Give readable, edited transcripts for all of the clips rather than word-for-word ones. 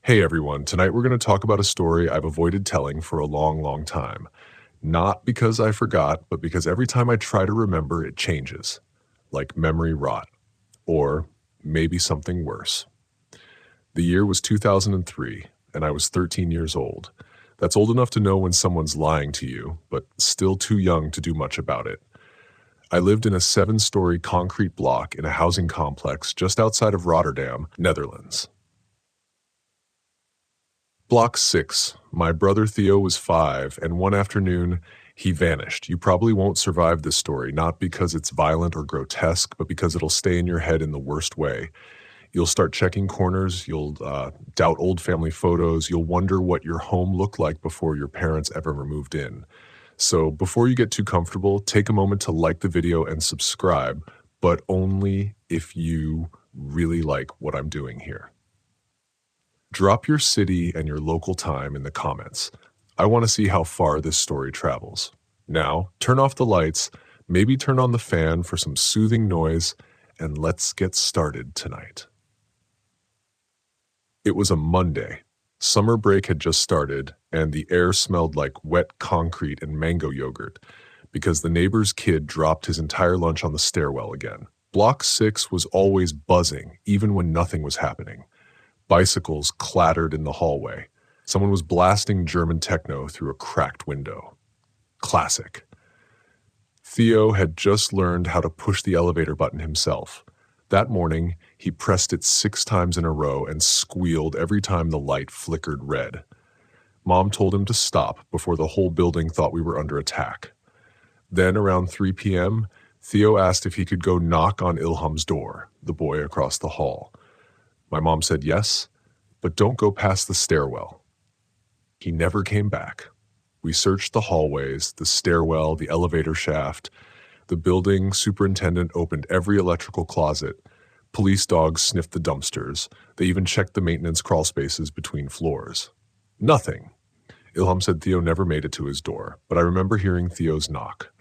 Hey everyone, tonight we're going to talk about a story I've avoided telling for a long, long time. Not because I forgot, but because every time I try to remember, it changes. Like memory rot. Or maybe something worse. The year was 2003, and I was 13 years old. That's old enough to know when someone's lying to you, but still too young to do much about it. I lived in a 7-story concrete block in a housing complex just outside of Rotterdam, Netherlands. Block 6. My brother Theo was 5, and one afternoon, he vanished. You probably won't survive this story, not because it's violent or grotesque, but because it'll stay in your head in the worst way. You'll start checking corners, you'll doubt old family photos, you'll wonder what your home looked like before your parents ever moved in. So before you get too comfortable, take a moment to like the video and subscribe, but only if you really like what I'm doing here. Drop your city and your local time in the comments. I want to see how far this story travels. Now, turn off the lights, maybe turn on the fan for some soothing noise, and let's get started tonight. It was a Monday. Summer break had just started, and the air smelled like wet concrete and mango yogurt because the neighbor's kid dropped his entire lunch on the stairwell again. Block 6 was always buzzing, even when nothing was happening. Bicycles clattered in the hallway. Someone was blasting German techno through a cracked window. Classic. Theo had just learned how to push the elevator button himself. That morning, he pressed it 6 times in a row and squealed every time the light flickered red. Mom told him to stop before the whole building thought we were under attack. Then, around 3 p.m., Theo asked if he could go knock on Ilham's door, the boy across the hall. My mom said yes, but don't go past the stairwell. He never came back. We searched the hallways, the stairwell, the elevator shaft. The building superintendent opened every electrical closet. Police dogs sniffed the dumpsters. They even checked the maintenance crawl spaces between floors. Nothing. Ilham said Theo never made it to his door, but I remember hearing Theo's knock.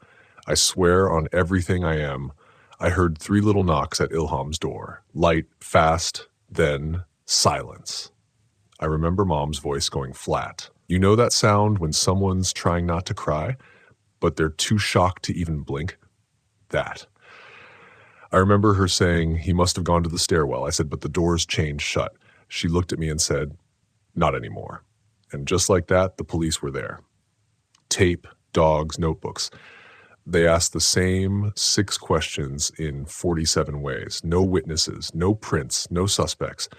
I swear on everything I am, I heard 3 little knocks at Ilham's door. Light, fast, then silence. I remember Mom's voice going flat. You know that sound when someone's trying not to cry, but they're too shocked to even blink? That. I remember her saying, he must have gone to the stairwell. I said, but the door's chained shut. She looked at me and said, not anymore. And just like that, the police were there. Tape, dogs, notebooks. They asked the same 6 questions in 47 ways. No witnesses, no prints, no suspects.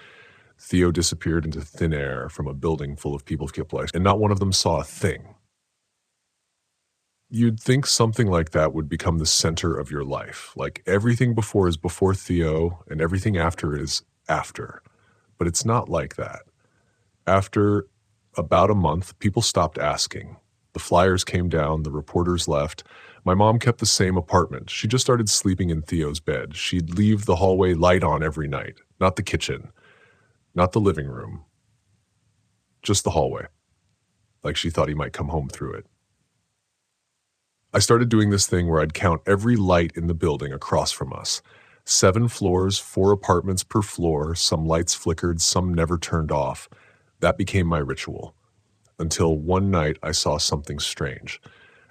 Theo disappeared into thin air from a building full of people, and not one of them saw a thing. You'd think something like that would become the center of your life. Like everything before is before Theo, and everything after is after. But it's not like that. After about a month, people stopped asking. The flyers came down, the reporters left. My mom kept the same apartment. She just started sleeping in Theo's bed. She'd leave the hallway light on every night. Not the kitchen. Not the living room. Just the hallway. Like she thought he might come home through it. I started doing this thing where I'd count every light in the building across from us. 7 floors, 4 apartments per floor. Some lights flickered, some never turned off. That became my ritual. Until one night I saw something strange.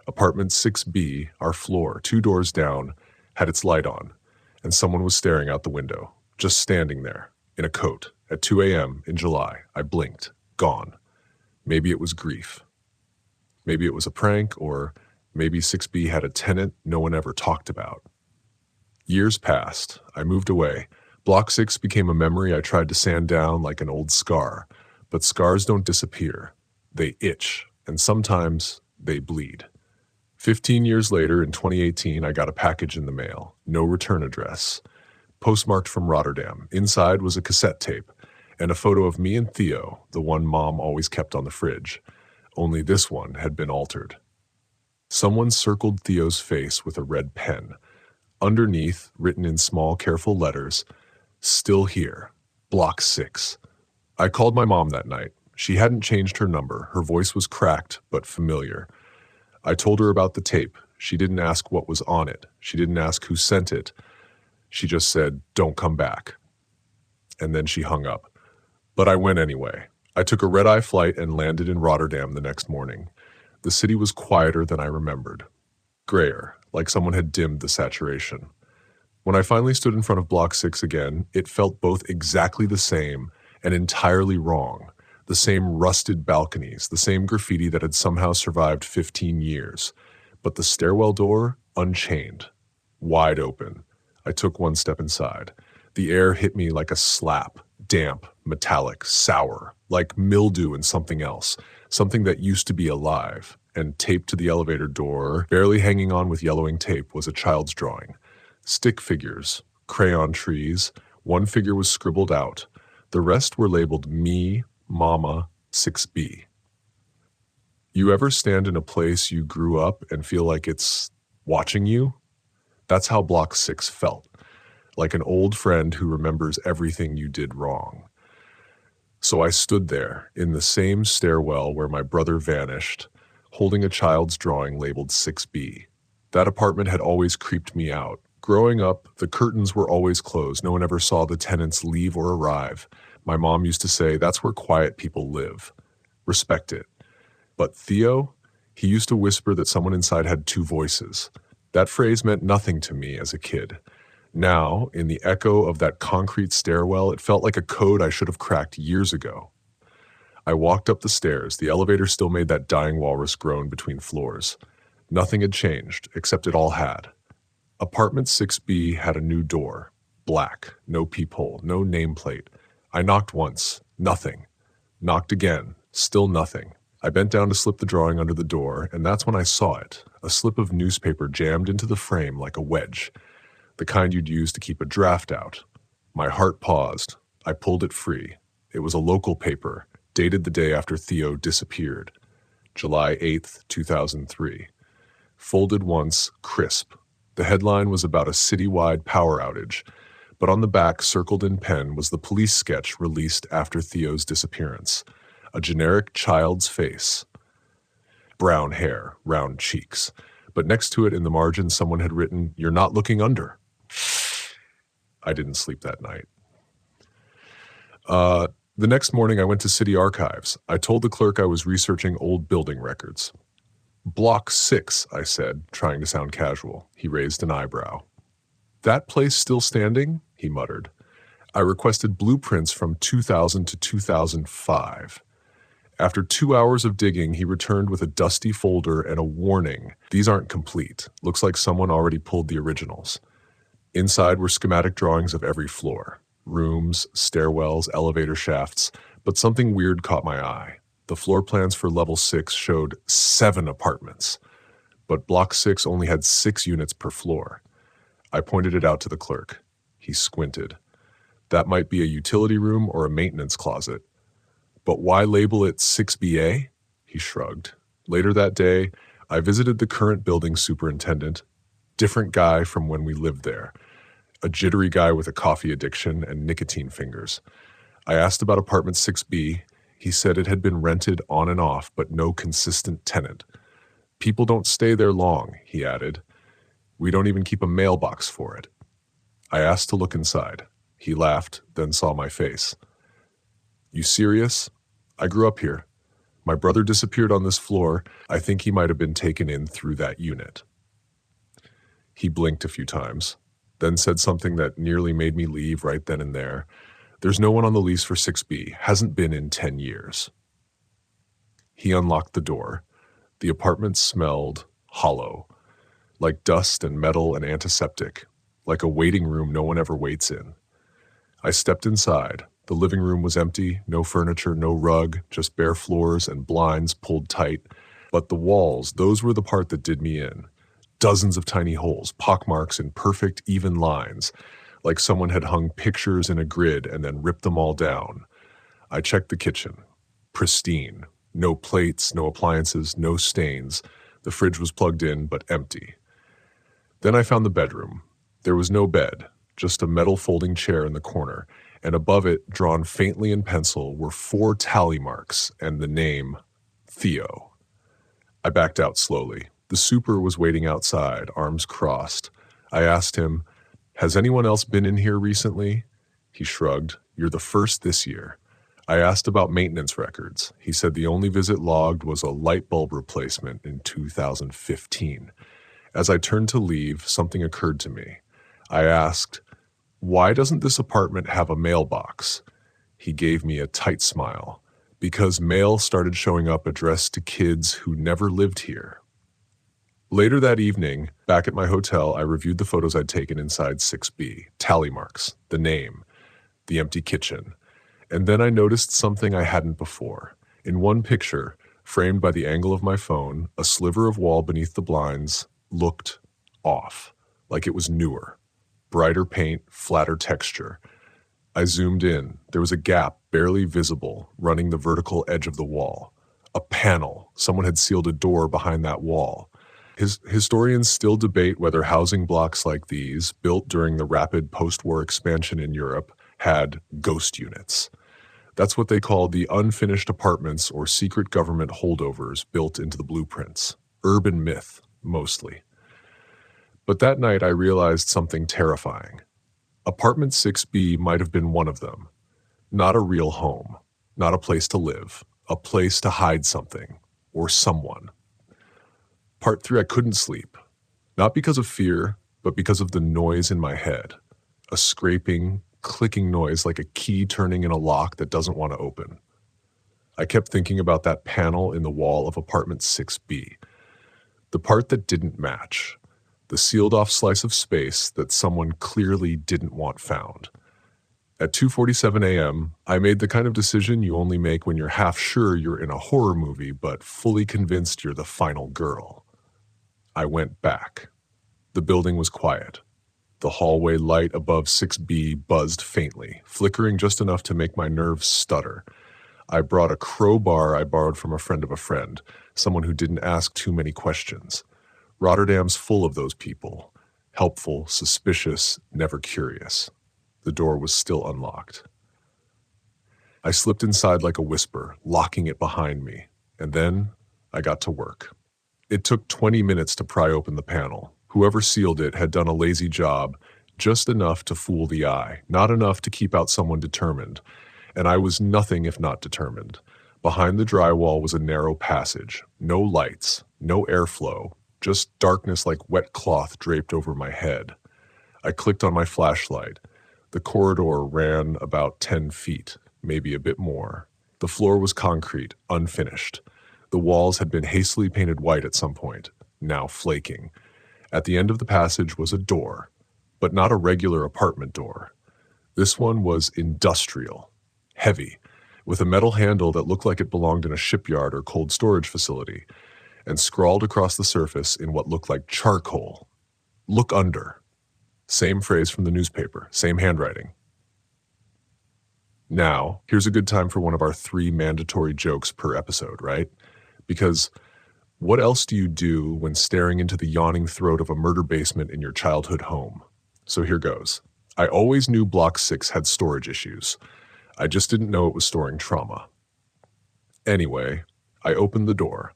Apartment 6B, our floor, 2 doors down, had its light on, and someone was staring out the window, just standing there, in a coat, at 2 a.m. in July. I blinked. Gone. Maybe it was grief. Maybe it was a prank, or maybe 6B had a tenant no one ever talked about. Years passed. I moved away. Block 6 became a memory I tried to sand down like an old scar. But scars don't disappear. They itch, and sometimes they bleed. 15 years later, in 2018, I got a package in the mail. No return address. Postmarked from Rotterdam. Inside was a cassette tape and a photo of me and Theo, the one Mom always kept on the fridge. Only this one had been altered. Someone circled Theo's face with a red pen. Underneath, written in small, careful letters, "Still here. Block 6. I called my mom that night. She hadn't changed her number. Her voice was cracked, but familiar. I told her about the tape. She didn't ask what was on it. She didn't ask who sent it. She just said, "Don't come back." And then she hung up. But I went anyway. I took a red-eye flight and landed in Rotterdam the next morning. The city was quieter than I remembered. Grayer, like someone had dimmed the saturation. When I finally stood in front of Block 6 again, it felt both exactly the same and entirely wrong. The same rusted balconies, the same graffiti that had somehow survived 15 years. But the stairwell door, unchained, wide open. I took one step inside. The air hit me like a slap, damp, metallic, sour, like mildew and something else, something that used to be alive. And taped to the elevator door, barely hanging on with yellowing tape, was a child's drawing. Stick figures, crayon trees. One figure was scribbled out. The rest were labeled me, mama, 6B. You ever stand in a place you grew up and feel like it's watching you? That's how Block 6 felt, like an old friend who remembers everything you did wrong. So I stood there in the same stairwell where my brother vanished, holding a child's drawing labeled 6B. That apartment had always creeped me out. Growing up, the curtains were always closed. No one ever saw the tenants leave or arrive. My mom used to say, that's where quiet people live. Respect it. But Theo, he used to whisper that someone inside had two voices. That phrase meant nothing to me as a kid. Now, in the echo of that concrete stairwell, it felt like a code I should have cracked years ago. I walked up the stairs. The elevator still made that dying walrus groan between floors. Nothing had changed, except it all had. Apartment 6B had a new door. Black, no peephole, no nameplate. I knocked once. Nothing. Knocked again. Still nothing. I bent down to slip the drawing under the door, and that's when I saw it. A slip of newspaper jammed into the frame like a wedge. The kind you'd use to keep a draft out. My heart paused. I pulled it free. It was a local paper, dated the day after Theo disappeared. July 8th, 2003. Folded once, crisp. The headline was about a citywide power outage, but on the back, circled in pen, was the police sketch released after Theo's disappearance. A generic child's face. Brown hair, round cheeks. But next to it in the margin, someone had written, "You're not looking under." I didn't sleep that night. The next morning, I went to City Archives. I told the clerk I was researching old building records. Block 6, I said, trying to sound casual. He raised an eyebrow. That place still standing? He muttered. I requested blueprints from 2000 to 2005. After 2 hours of digging, he returned with a dusty folder and a warning. These aren't complete. Looks like someone already pulled the originals. Inside were schematic drawings of every floor. Rooms, stairwells, elevator shafts, but something weird caught my eye. The floor plans for level 6 showed 7 apartments, but block 6 only had 6 units per floor. I pointed it out to the clerk. He squinted. That might be a utility room or a maintenance closet. But why label it 6BA? He shrugged. Later that day, I visited the current building superintendent, different guy from when we lived there, a jittery guy with a coffee addiction and nicotine fingers. I asked about apartment 6B. He said it had been rented on and off, but no consistent tenant. People don't stay there long, he added. We don't even keep a mailbox for it. I asked to look inside. He laughed, then saw my face. You serious? I grew up here. My brother disappeared on this floor. I think he might have been taken in through that unit. He blinked a few times, then said something that nearly made me leave right then and there. There's no one on the lease for 6B. Hasn't been in 10 years. He unlocked the door. The apartment smelled hollow, like dust and metal and antiseptic, like a waiting room no one ever waits in. I stepped inside. The living room was empty, no furniture, no rug, just bare floors and blinds pulled tight. But the walls, those were the part that did me in. Dozens of tiny holes, pockmarks in perfect, even lines, like someone had hung pictures in a grid and then ripped them all down. I checked the kitchen. Pristine. No plates, no appliances, no stains. The fridge was plugged in, but empty. Then I found the bedroom. There was no bed, just a metal folding chair in the corner, and above it, drawn faintly in pencil, were 4 tally marks and the name Theo. I backed out slowly. The super was waiting outside, arms crossed. I asked him, "Has anyone else been in here recently?" He shrugged. "You're the first this year." I asked about maintenance records. He said the only visit logged was a light bulb replacement in 2015. As I turned to leave, something occurred to me. I asked, "Why doesn't this apartment have a mailbox?" He gave me a tight smile. "Because mail started showing up addressed to kids who never lived here." Later that evening, back at my hotel, I reviewed the photos I'd taken inside 6B. Tally marks, the name, the empty kitchen. And then I noticed something I hadn't before. In one picture, framed by the angle of my phone, a sliver of wall beneath the blinds looked off, like it was newer. Brighter paint, flatter texture. I zoomed in. There was a gap, barely visible, running the vertical edge of the wall. A panel. Someone had sealed a door behind that wall. Historians still debate whether housing blocks like these, built during the rapid post-war expansion in Europe, had ghost units. That's what they call the unfinished apartments or secret government holdovers built into the blueprints. Urban myth, mostly. But that night I realized something terrifying. Apartment 6B might have been one of them. Not a real home, not a place to live, a place to hide something, or someone. Part 3, I couldn't sleep. Not because of fear, but because of the noise in my head. A scraping, clicking noise like a key turning in a lock that doesn't want to open. I kept thinking about that panel in the wall of apartment 6B. The part that didn't match. The sealed-off slice of space that someone clearly didn't want found. At 2:47 a.m., I made the kind of decision you only make when you're half sure you're in a horror movie but fully convinced you're the final girl. I went back. The building was quiet. The hallway light above 6B buzzed faintly, flickering just enough to make my nerves stutter. I brought a crowbar I borrowed from a friend of a friend, someone who didn't ask too many questions. Rotterdam's full of those people. Helpful, suspicious, never curious. The door was still unlocked. I slipped inside like a whisper, locking it behind me, and then I got to work. It took 20 minutes to pry open the panel. Whoever sealed it had done a lazy job, just enough to fool the eye, not enough to keep out someone determined. And I was nothing if not determined. Behind the drywall was a narrow passage, no lights, no airflow, just darkness like wet cloth draped over my head. I clicked on my flashlight. The corridor ran about 10 feet, maybe a bit more. The floor was concrete, unfinished. The walls had been hastily painted white at some point, now flaking. At the end of the passage was a door, but not a regular apartment door. This one was industrial, heavy, with a metal handle that looked like it belonged in a shipyard or cold storage facility, and scrawled across the surface in what looked like charcoal. "Look under." Same phrase from the newspaper, same handwriting. Now, here's a good time for one of our 3 mandatory jokes per episode, right? Because what else do you do when staring into the yawning throat of a murder basement in your childhood home? So here goes. I always knew Block 6 had storage issues. I just didn't know it was storing trauma. Anyway, I opened the door.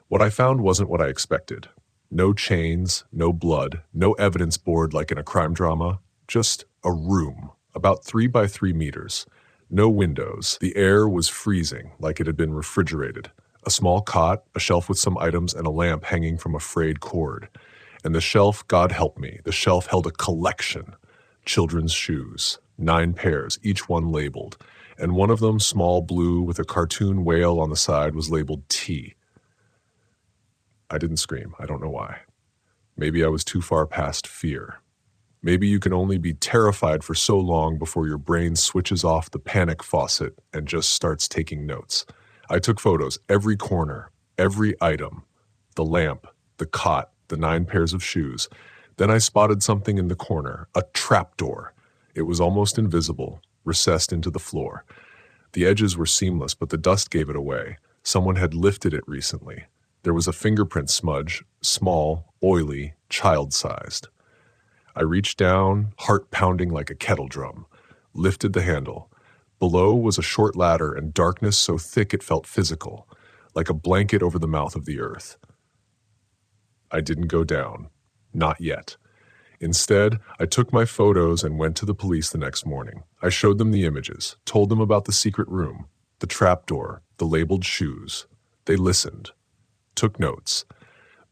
What I found wasn't what I expected. No chains, no blood, no evidence board like in a crime drama. Just a room, about 3 by 3 meters. No windows. The air was freezing, like it had been refrigerated. A small cot, a shelf with some items, and a lamp hanging from a frayed cord. And the shelf, God help me, the shelf held a collection. Children's shoes, 9 pairs, each one labeled. And one of them, small blue with a cartoon whale on the side, was labeled T. I didn't scream. I don't know why. Maybe I was too far past fear. Maybe you can only be terrified for so long before your brain switches off the panic faucet and just starts taking notes. I took photos, every corner, every item, the lamp, the cot, the 9 pairs of shoes. Then I spotted something in the corner, a trapdoor. It was almost invisible, recessed into the floor. The edges were seamless, but the dust gave it away. Someone had lifted it recently. There was a fingerprint smudge, small, oily, child-sized. I reached down, heart pounding like a kettle drum, lifted the handle. Below was a short ladder and darkness so thick it felt physical, like a blanket over the mouth of the earth. I didn't go down. Not yet. Instead, I took my photos and went to the police the next morning. I showed them the images, told them about the secret room, the trapdoor, the labeled shoes. They listened, took notes.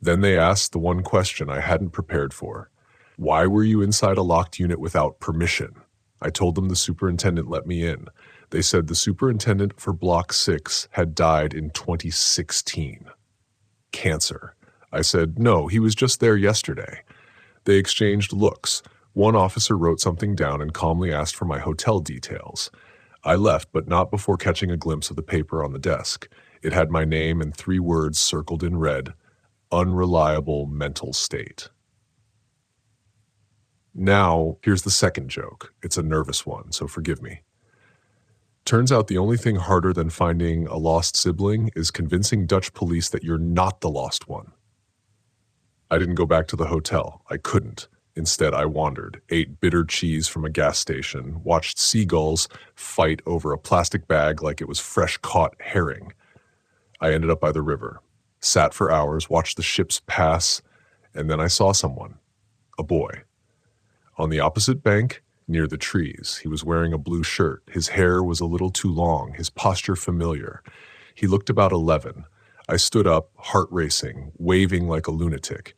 Then they asked the one question I hadn't prepared for. Why were you inside a locked unit without permission? I told them the superintendent let me in. They said the superintendent for Block 6 had died in 2016. Cancer. I said, no, he was just there yesterday. They exchanged looks. One officer wrote something down and calmly asked for my hotel details. I left, but not before catching a glimpse of the paper on the desk. It had my name and 3 words circled in red: unreliable mental state. Now, here's the second joke. It's a nervous one, so forgive me. Turns out the only thing harder than finding a lost sibling is convincing Dutch police that you're not the lost one. I didn't go back to the hotel. I couldn't. Instead, I wandered, ate bitter cheese from a gas station, watched seagulls fight over a plastic bag like it was fresh-caught herring. I ended up by the river, sat for hours, watched the ships pass, and then I saw someone, a boy. On the opposite bank, near the trees, he was wearing a blue shirt. His hair was a little too long, his posture familiar. He looked about 11. I stood up, heart racing, waving like a lunatic.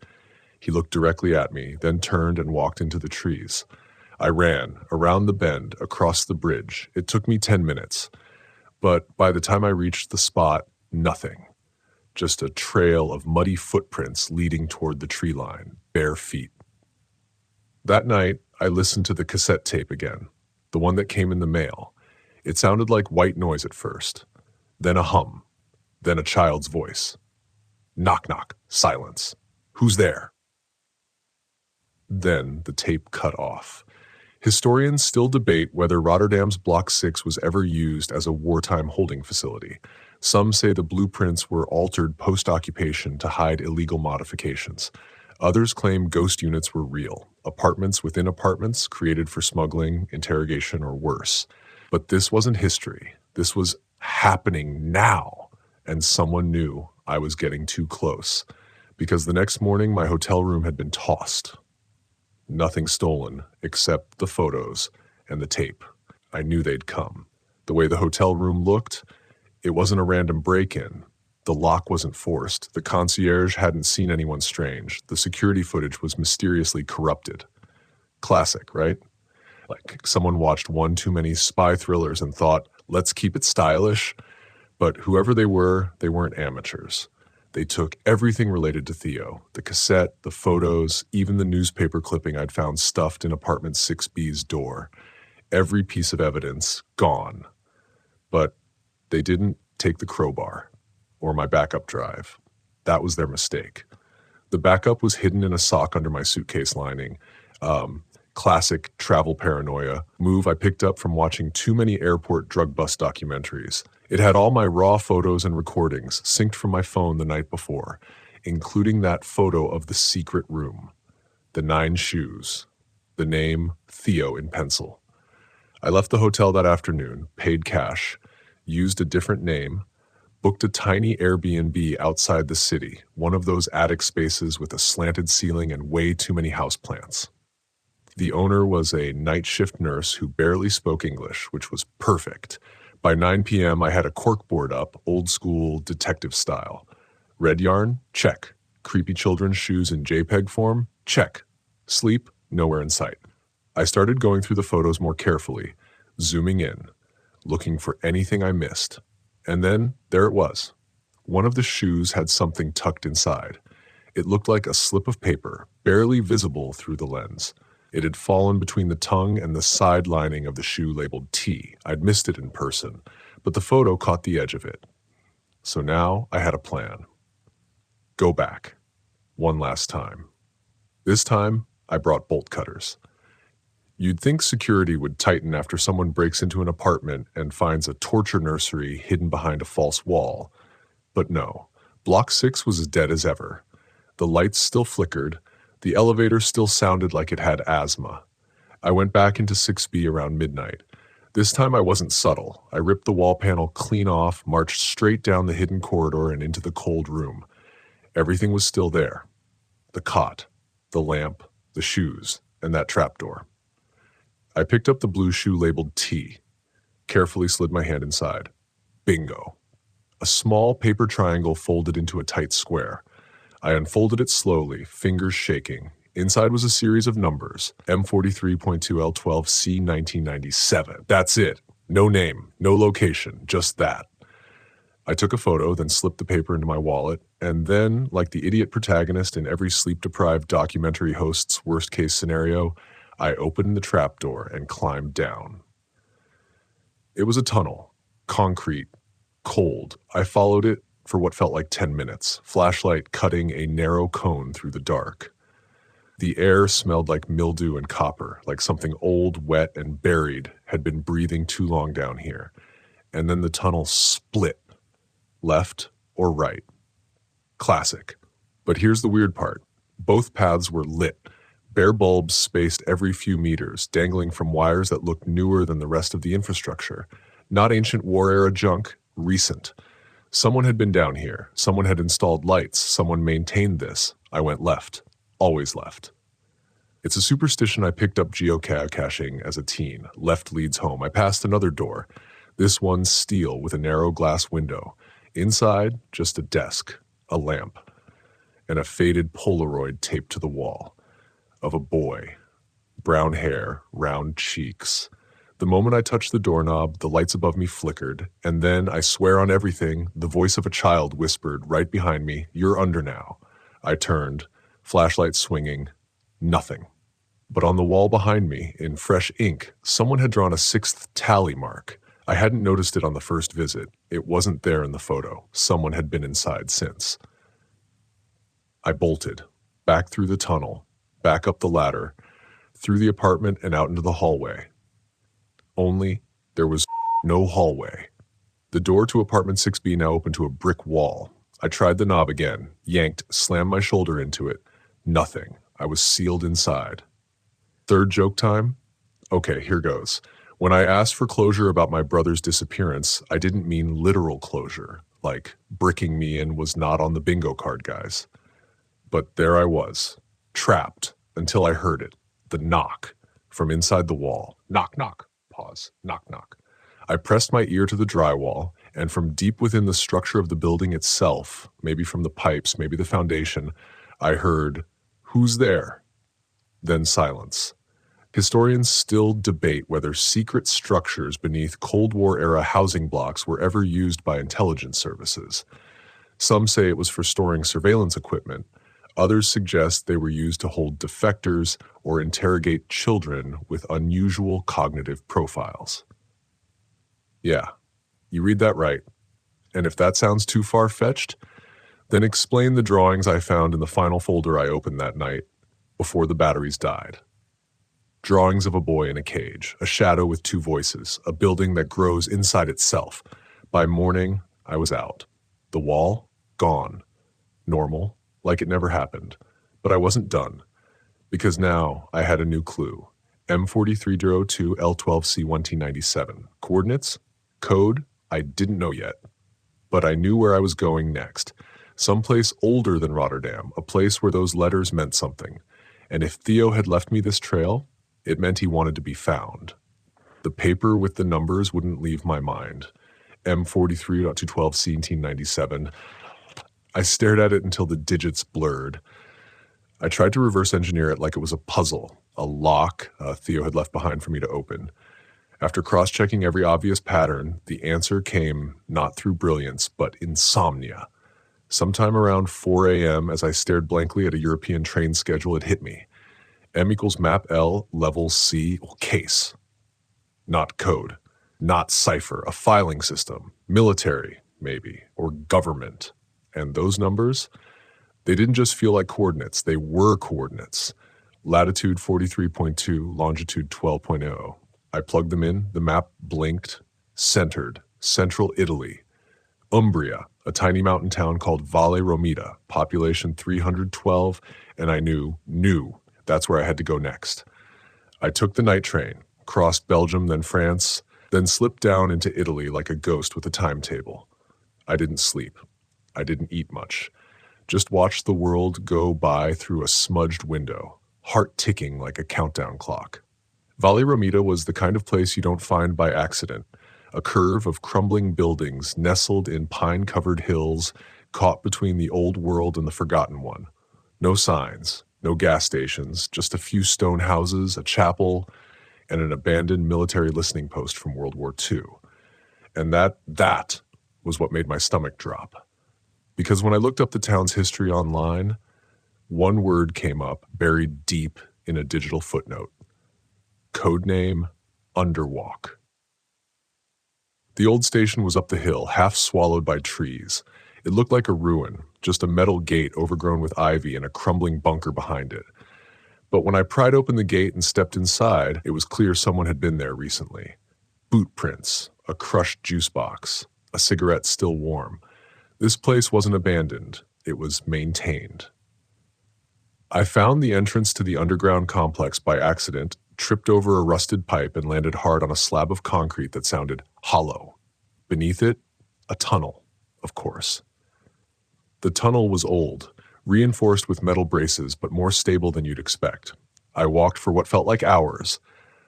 He looked directly at me, then turned and walked into the trees. I ran, around the bend, across the bridge. It took me 10 minutes. But by the time I reached the spot, nothing. Just a trail of muddy footprints leading toward the tree line, bare feet. That night, I listened to the cassette tape again, the one that came in the mail. It sounded like white noise at first, then a hum, then a child's voice. Knock, knock, silence. Who's there? Then the tape cut off. Historians still debate whether Rotterdam's Block 6 was ever used as a wartime holding facility. Some say the blueprints were altered post-occupation to hide illegal modifications. Others claim ghost units were real, apartments within apartments created for smuggling, interrogation, or worse. But this wasn't history. This was happening now, and someone knew I was getting too close, because the next morning my hotel room had been tossed. Nothing stolen except the photos and the tape. I knew they'd come. The way the hotel room looked, it wasn't a random break-in. The lock wasn't forced. The concierge hadn't seen anyone strange. The security footage was mysteriously corrupted. Classic, right? Like someone watched one too many spy thrillers and thought, let's keep it stylish. But whoever they weren't amateurs. They took everything related to Theo, the cassette, the photos, even the newspaper clipping I'd found stuffed in apartment 6B's door. Every piece of evidence gone. But they didn't take the crowbar or my backup drive. That was their mistake. The backup was hidden in a sock under my suitcase lining. Classic travel paranoia move I picked up from watching too many airport drug bust documentaries. It had all my raw photos and recordings synced from my phone the night before, including that photo of the secret room, the 9 shoes, the name Theo in pencil. I left the hotel that afternoon, paid cash, used a different name, booked a tiny Airbnb outside the city, one of those attic spaces with a slanted ceiling and way too many houseplants. The owner was a night shift nurse who barely spoke English, which was perfect. By 9 p.m., I had a corkboard up, old school detective style. Red yarn? Check. Creepy children's shoes in JPEG form? Check. Sleep? Nowhere in sight. I started going through the photos more carefully, zooming in, looking for anything I missed. And then, there it was. One of the shoes had something tucked inside. It looked like a slip of paper, barely visible through the lens. It had fallen between the tongue and the side lining of the shoe labeled T. I'd missed it in person, but the photo caught the edge of it. So now I had a plan. Go back. One last time. This time, I brought bolt cutters. You'd think security would tighten after someone breaks into an apartment and finds a torture nursery hidden behind a false wall. But no, Block 6 was as dead as ever. The lights still flickered. The elevator still sounded like it had asthma. I went back into 6B around midnight. This time I wasn't subtle. I ripped the wall panel clean off, marched straight down the hidden corridor and into the cold room. Everything was still there. The cot, the lamp, the shoes, and that trapdoor. I picked up the blue shoe labeled T, carefully slid my hand inside. Bingo. A small paper triangle folded into a tight square. I unfolded it slowly, fingers shaking. Inside was a series of numbers, M43.2L12C 1997. That's it. No name, no location, just that. I took a photo, then slipped the paper into my wallet, and then, like the idiot protagonist in every sleep-deprived documentary host's worst-case scenario, I opened the trapdoor and climbed down. It was a tunnel, concrete, cold. I followed it for what felt like 10 minutes, flashlight cutting a narrow cone through the dark. The air smelled like mildew and copper, like something old, wet, and buried had been breathing too long down here. And then the tunnel split, left or right. Classic. But here's the weird part. Both paths were lit, bare bulbs spaced every few meters, dangling from wires that looked newer than the rest of the infrastructure. Not ancient war-era junk, recent. Someone had been down here. Someone had installed lights. Someone maintained this. I went left. Always left. It's a superstition I picked up geocaching as a teen. Left leads home. I passed another door. This one steel with a narrow glass window. Inside, just a desk, a lamp, and a faded Polaroid taped to the wall of a boy. Brown hair, round cheeks. The moment I touched the doorknob, the lights above me flickered, and then, I swear on everything, the voice of a child whispered right behind me, "You're under now." I turned, flashlight swinging, nothing. But on the wall behind me, in fresh ink, someone had drawn a 6th tally mark. I hadn't noticed it on the first visit. It wasn't there in the photo. Someone had been inside since. I bolted, back through the tunnel, back up the ladder, through the apartment and out into the hallway. Only there was no hallway. The door to apartment 6B now opened to a brick wall. I tried the knob again, yanked, slammed my shoulder into it. Nothing. I was sealed inside. Third joke time? Okay, here goes. When I asked for closure about my brother's disappearance, I didn't mean literal closure, like bricking me in was not on the bingo card, guys. But there I was, trapped, until I heard it, the knock, from inside the wall. Knock, knock, pause, knock, knock. I pressed my ear to the drywall, and from deep within the structure of the building itself, maybe from the pipes, maybe the foundation, I heard, "Who's there?" Then silence. Historians still debate whether secret structures beneath Cold War-era housing blocks were ever used by intelligence services. Some say it was for storing surveillance equipment. Others suggest they were used to hold defectors or interrogate children with unusual cognitive profiles. Yeah, you read that right. And if that sounds too far-fetched, then explain the drawings I found in the final folder I opened that night, before the batteries died. Drawings of a boy in a cage, a shadow with 2 voices, a building that grows inside itself. By morning, I was out. The wall, gone. Normal, like it never happened. But I wasn't done, because now I had a new clue. M4302L12C 1997. Coordinates? Code? I didn't know yet. But I knew where I was going next. Someplace older than Rotterdam, a place where those letters meant something. And if Theo had left me this trail, it meant he wanted to be found. The paper with the numbers wouldn't leave my mind. M43.212C 1997. I stared at it until the digits blurred. I tried to reverse engineer it like it was a puzzle, a lock Theo had left behind for me to open. After cross-checking every obvious pattern, the answer came not through brilliance, but insomnia. Sometime around 4 a.m., as I stared blankly at a European train schedule, it hit me. M equals map L, level C, case. Not code. Not cipher. A filing system. Military, maybe. Or government. And those numbers? They didn't just feel like coordinates. They were coordinates. Latitude 43.2, longitude 12.0. I plugged them in. The map blinked. Centered. Central Italy. Umbria, a tiny mountain town called Valle Romita. Population 312. And I knew. That's where I had to go next. I took the night train, crossed Belgium, then France, then slipped down into Italy like a ghost with a timetable. I didn't sleep. I didn't eat much. Just watched the world go by through a smudged window. heart ticking like a countdown clock. Valle Romita was the kind of place you don't find by accident, a curve of crumbling buildings nestled in pine-covered hills caught between the old world and the forgotten one. No signs, no gas stations, just a few stone houses, a chapel, and an abandoned military listening post from World War II. And that was what made my stomach drop. Because when I looked up the town's history online, one word came up buried deep in a digital footnote. Codename Underwalk. The old station was up the hill, half swallowed by trees. It looked like a ruin, just a metal gate overgrown with ivy and a crumbling bunker behind it. But when I pried open the gate and stepped inside, it was clear someone had been there recently. Boot prints, a crushed juice box, a cigarette still warm. This place wasn't abandoned, it was maintained. I found the entrance to the underground complex by accident, tripped over a rusted pipe and landed hard on a slab of concrete that sounded hollow. Beneath it, a tunnel, of course. The tunnel was old, reinforced with metal braces, but more stable than you'd expect. I walked for what felt like hours,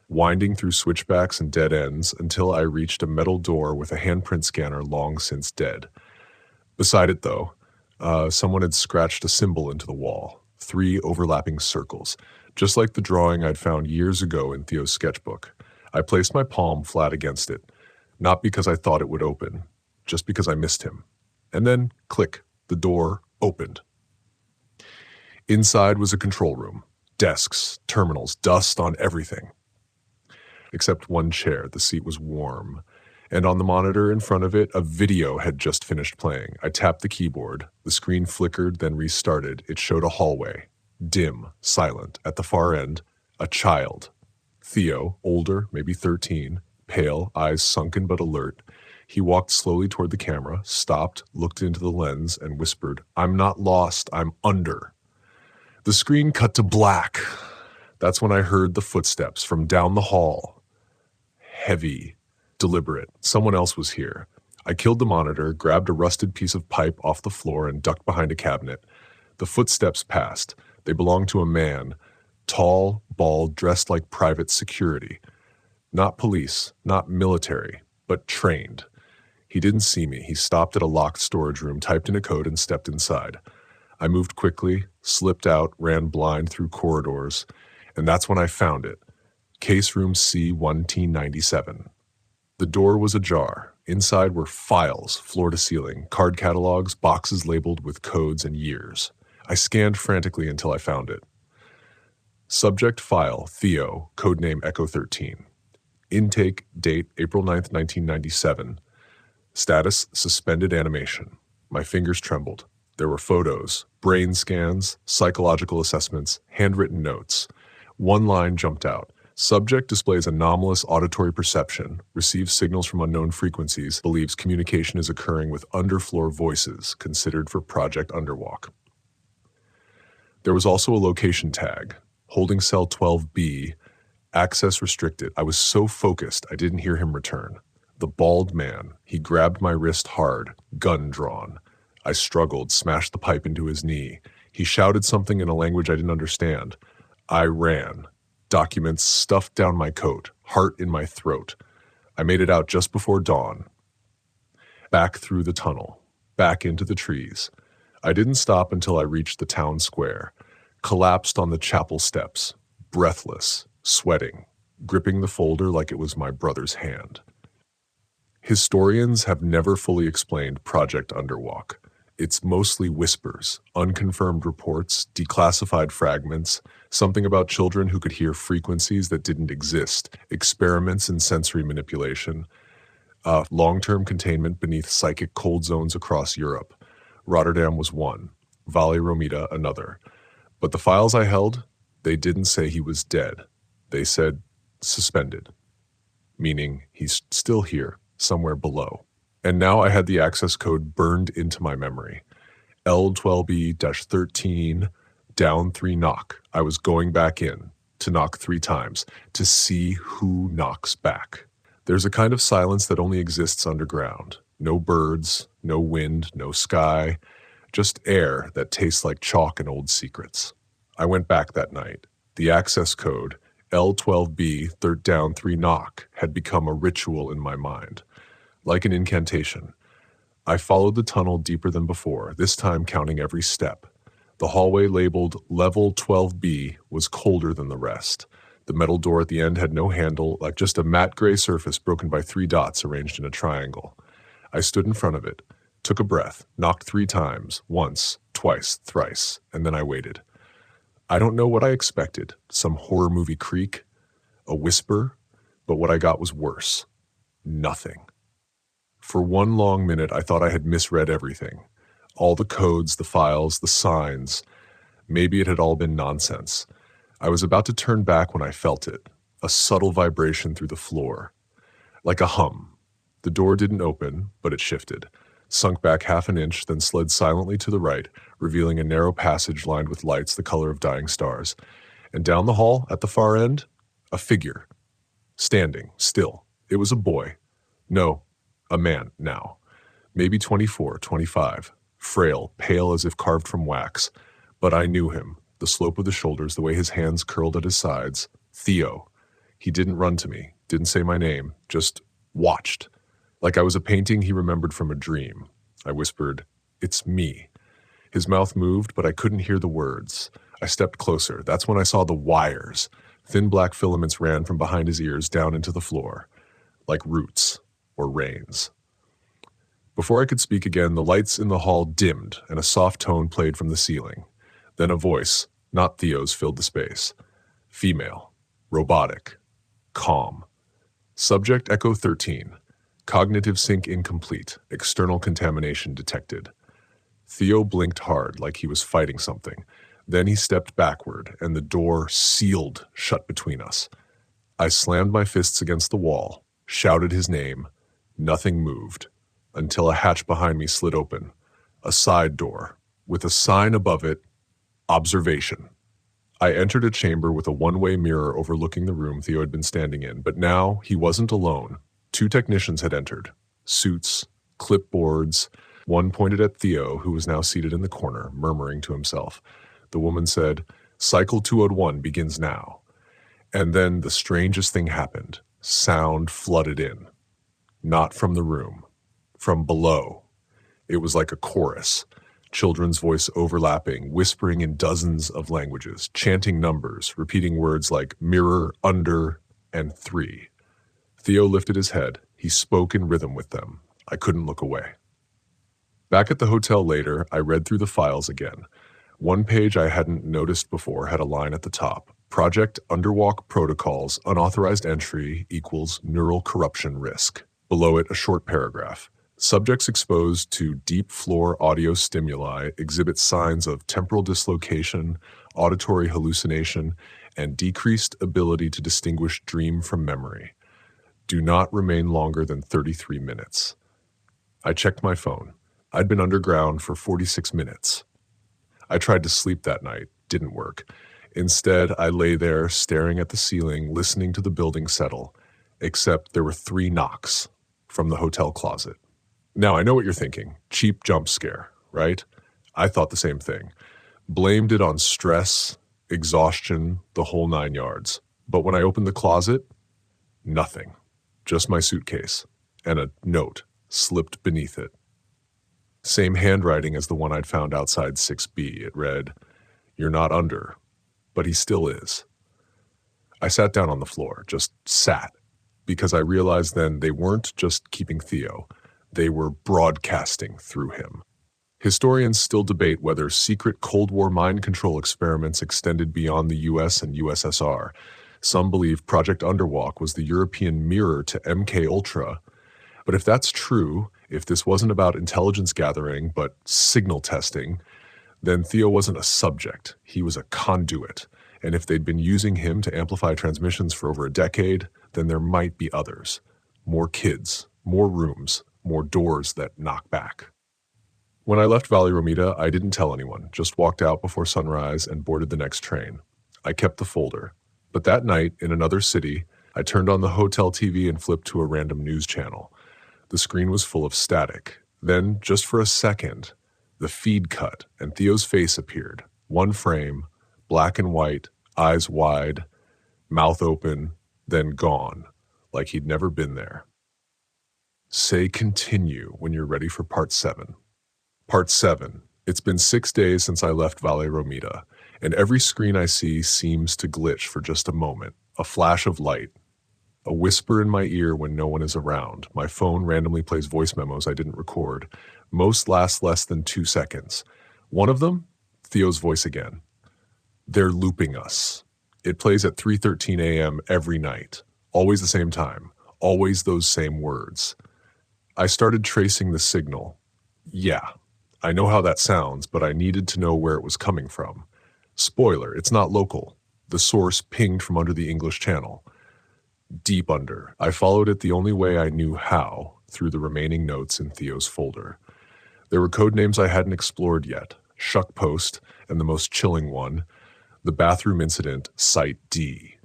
winding through switchbacks and dead ends until I reached a metal door with a handprint scanner long since dead. Beside it, though, someone had scratched a symbol into the wall, 3 overlapping circles, just like the drawing I'd found years ago in Theo's sketchbook. I placed my palm flat against it, not because I thought it would open, just because I missed him. And then, click, the door opened. Inside was a control room, desks, terminals, dust on everything. Except one chair, the seat was warm. And on the monitor in front of it, a video had just finished playing. I tapped the keyboard. The screen flickered, then restarted. It showed a hallway. Dim, silent. At the far end, a child. Theo, older, maybe 13, pale, eyes sunken but alert. He walked slowly toward the camera, stopped, looked into the lens, and whispered, "I'm not lost, I'm under." The screen cut to black. That's when I heard the footsteps from down the hall. Heavy, deliberate. Someone else was here. I killed the monitor, grabbed a rusted piece of pipe off the floor, and ducked behind a cabinet. The footsteps passed. They belonged to a man, tall, bald, dressed like private security. Not police, not military, but trained. He didn't see me. He stopped at a locked storage room, typed in a code, and stepped inside. I moved quickly, slipped out, ran blind through corridors, and that's when I found it. Case room C-1T97. The door was ajar. Inside were files, floor to ceiling, card catalogs, boxes labeled with codes and years. I scanned frantically until I found it. Subject file, Theo, codename Echo 13. Intake, date, April 9th, 1997. Status, suspended animation. My fingers trembled. There were photos, brain scans, psychological assessments, handwritten notes. One line jumped out. Subject displays anomalous auditory perception, receives signals from unknown frequencies, believes communication is occurring with underfloor voices, considered for Project Underwalk. There was also a location tag, holding cell 12B, access restricted. I was so focused I didn't hear him return. The bald man, he grabbed my wrist hard, gun drawn. I struggled, smashed the pipe into his knee. He shouted something in a language I didn't understand. I ran. Documents stuffed down my coat, heart in my throat. I made it out just before dawn. Back through the tunnel, back into the trees. I didn't stop until I reached the town square, collapsed on the chapel steps, breathless, sweating, gripping the folder like it was my brother's hand. Historians have never fully explained Project Underwalk. It's mostly whispers, unconfirmed reports, declassified fragments, something about children who could hear frequencies that didn't exist, experiments in sensory manipulation, long-term containment beneath psychic cold zones across Europe. Rotterdam was one, Valle Romita another. But the files I held, they didn't say he was dead. They said suspended, meaning he's still here, somewhere below. And now I had the access code burned into my memory. L12B-13, down 3 knock. I was going back in to knock 3 times to see who knocks back. There's a kind of silence that only exists underground. No birds, no wind, no sky, just air that tastes like chalk and old secrets. I went back that night. The access code, L12B, third down, 3 knock, had become a ritual in my mind, like an incantation. I followed the tunnel deeper than before, this time counting every step. The hallway labeled Level 12B was colder than the rest. The metal door at the end had no handle, like just a matte gray surface broken by 3 dots arranged in a triangle. I stood in front of it, took a breath, knocked 3 times, once, twice, thrice, and then I waited. I don't know what I expected, some horror movie creak, a whisper, but what I got was worse. Nothing. For one long minute, I thought I had misread everything. All the codes, the files, the signs. Maybe it had all been nonsense. I was about to turn back when I felt it, a subtle vibration through the floor. Like a hum. The door didn't open, but it shifted, sunk back half an inch, then slid silently to the right, revealing a narrow passage lined with lights the color of dying stars. And down the hall, at the far end, a figure. Standing, still. It was a boy. No, a man now. Maybe 24, 25. Frail, pale as if carved from wax. But I knew him. The slope of the shoulders, the way his hands curled at his sides. Theo. He didn't run to me, didn't say my name, just watched. Like I was a painting he remembered from a dream. I whispered, "It's me." His mouth moved, but I couldn't hear the words. I stepped closer. That's when I saw the wires. Thin black filaments ran from behind his ears down into the floor, like roots or reins. Before I could speak again, the lights in the hall dimmed and a soft tone played from the ceiling. Then a voice, not Theo's, filled the space. Female, robotic, calm. Subject Echo 13. Cognitive sync incomplete. External contamination detected. Theo blinked hard like he was fighting something. Then he stepped backward and the door sealed shut between us. I slammed my fists against the wall, shouted his name. Nothing moved. Until a hatch behind me slid open. A side door, with a sign above it, Observation. I entered a chamber with a one-way mirror overlooking the room Theo had been standing in, but now he wasn't alone. 2 technicians had entered. Suits, clipboards. One pointed at Theo, who was now seated in the corner, murmuring to himself. The woman said, "Cycle 201 begins now." And then the strangest thing happened. Sound flooded in. Not from the room. From below. It was like a chorus. Children's voice overlapping, whispering in dozens of languages, chanting numbers, repeating words like mirror, under, and 3. Theo lifted his head. He spoke in rhythm with them. I couldn't look away. Back at the hotel later, I read through the files again. One page I hadn't noticed before had a line at the top. Project Underwalk Protocols, unauthorized entry equals neural corruption risk. Below it, a short paragraph. Subjects exposed to deep floor audio stimuli exhibit signs of temporal dislocation, auditory hallucination, and decreased ability to distinguish dream from memory. Do not remain longer than 33 minutes. I checked my phone. I'd been underground for 46 minutes. I tried to sleep that night. Didn't work. Instead, I lay there staring at the ceiling, listening to the building settle, except there were 3 knocks from the hotel closet. Now, I know what you're thinking. Cheap jump scare, right? I thought the same thing. Blamed it on stress, exhaustion, the whole 9 yards. But when I opened the closet, nothing. Just my suitcase. And a note slipped beneath it. Same handwriting as the one I'd found outside 6B. It read, "You're not under, but he still is." I sat down on the floor, just sat, because I realized then they weren't just keeping Theo. They were broadcasting through him. Historians still debate whether secret Cold War mind control experiments extended beyond the US and USSR. Some believe Project Underwalk was the European mirror to MK Ultra. But if that's true, if this wasn't about intelligence gathering but signal testing, then Theo wasn't a subject. He was a conduit. And if they'd been using him to amplify transmissions for over a decade, then there might be others. More kids, more rooms, more doors that knock back. When I left Valley Romita, I didn't tell anyone, just walked out before sunrise and boarded the next train. I kept the folder. But that night, in another city, I turned on the hotel TV and flipped to a random news channel. The screen was full of static. Then, just for a second, the feed cut and Theo's face appeared. One frame, black and white, eyes wide, mouth open, then gone, like he'd never been there. Say continue when you're ready for part 7. Part 7. It's been 6 days since I left Valle Romita, and every screen I see seems to glitch for just a moment. A flash of light, a whisper in my ear when no one is around. My phone randomly plays voice memos I didn't record. Most last less than 2 seconds. One of them, Theo's voice again. They're looping us. It plays at 3:13 a.m. every night. Always the same time. Always those same words. I started tracing the signal. Yeah, I know how that sounds, but I needed to know where it was coming from. Spoiler, it's not local. The source pinged from under the English Channel. Deep under. I followed it the only way I knew how, through the remaining notes in Theo's folder. There were code names I hadn't explored yet. Shuck Post, and the most chilling one, the bathroom incident, Site D.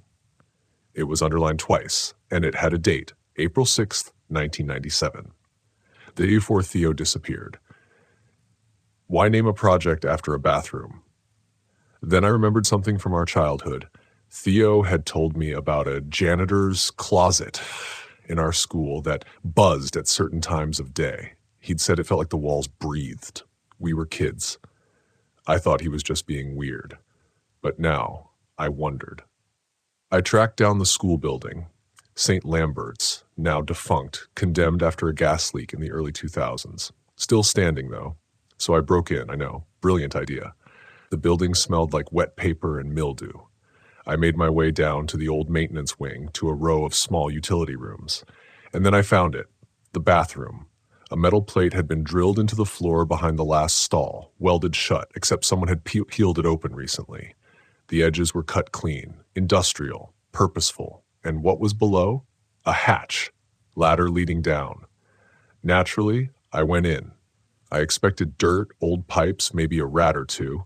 It was underlined twice, and it had a date, April 6th, 1997. The day before Theo disappeared. Why name a project after a bathroom? Then I remembered something from our childhood. Theo had told me about a janitor's closet in our school that buzzed at certain times of day. He'd said it felt like the walls breathed. We were kids. I thought he was just being weird. But now, I wondered. I tracked down the school building, St. Lambert's, now defunct, condemned after a gas leak in the early 2000s. Still standing, though. So I broke in, I know. Brilliant idea. The building smelled like wet paper and mildew. I made my way down to the old maintenance wing to a row of small utility rooms. And then I found it, the bathroom. A metal plate had been drilled into the floor behind the last stall, welded shut, except someone had peeled it open recently. The edges were cut clean, industrial, purposeful. And what was below? A hatch, ladder leading down. Naturally, I went in. I expected dirt, old pipes, maybe a rat or two.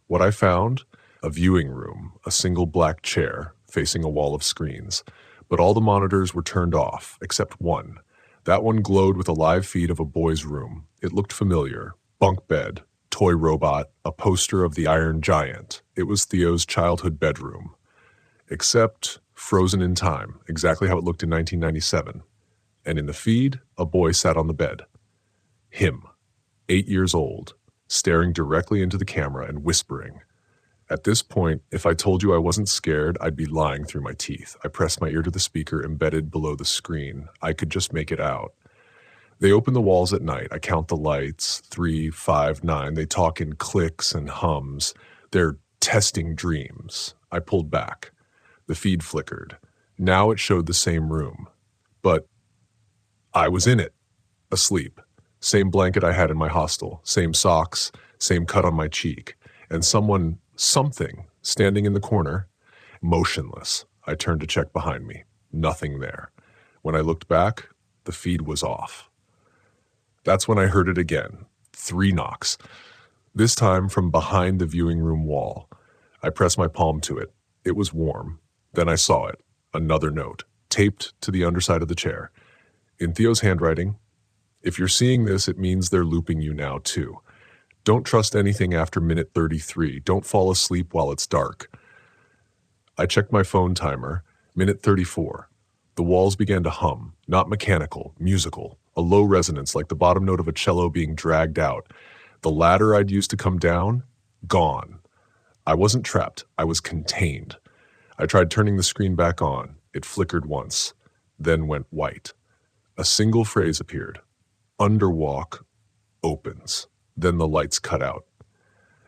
What I found? A viewing room, a single black chair, facing a wall of screens. But all the monitors were turned off, except one. That one glowed with a live feed of a boy's room. It looked familiar. Bunk bed, toy robot, a poster of the Iron Giant. It was Theo's childhood bedroom. Except frozen in time, exactly how it looked in 1997. And in the feed, a boy sat on the bed. Him, 8 years old, staring directly into the camera and whispering. At this point, if I told you I wasn't scared, I'd be lying through my teeth. I pressed my ear to the speaker embedded below the screen. I could just make it out. They open the walls at night. I count the lights, 3, 5, 9. They talk in clicks and hums. They're testing dreams. I pulled back. The feed flickered. Now it showed the same room. But I was in it, asleep. Same blanket I had in my hostel, same socks, same cut on my cheek, and something, standing in the corner, motionless. I turned to check behind me. Nothing there. When I looked back, the feed was off. That's when I heard it again. 3 knocks. This time from behind the viewing room wall. I pressed my palm to it. It was warm. Then I saw it. Another note, taped to the underside of the chair. In Theo's handwriting, "If you're seeing this, it means they're looping you now, too. Don't trust anything after minute 33. Don't fall asleep while it's dark." I checked my phone timer. Minute 34. The walls began to hum, not mechanical, musical, a low resonance like the bottom note of a cello being dragged out. The ladder I'd used to come down, gone. I wasn't trapped. I was contained. I tried turning the screen back on. It flickered once, then went white. A single phrase appeared. Underwalk opens. Then the lights cut out.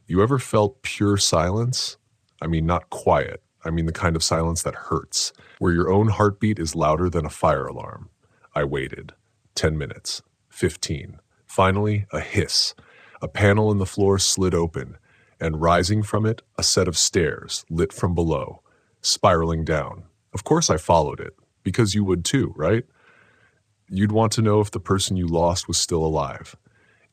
You ever felt pure silence? I mean, not quiet. I mean the kind of silence that hurts, where your own heartbeat is louder than a fire alarm. I waited. 10 minutes. 15. Finally, a hiss. A panel in the floor slid open, and rising from it, a set of stairs, lit from below, spiraling down. Of course I followed it, because you would too, right? You'd want to know if the person you lost was still alive,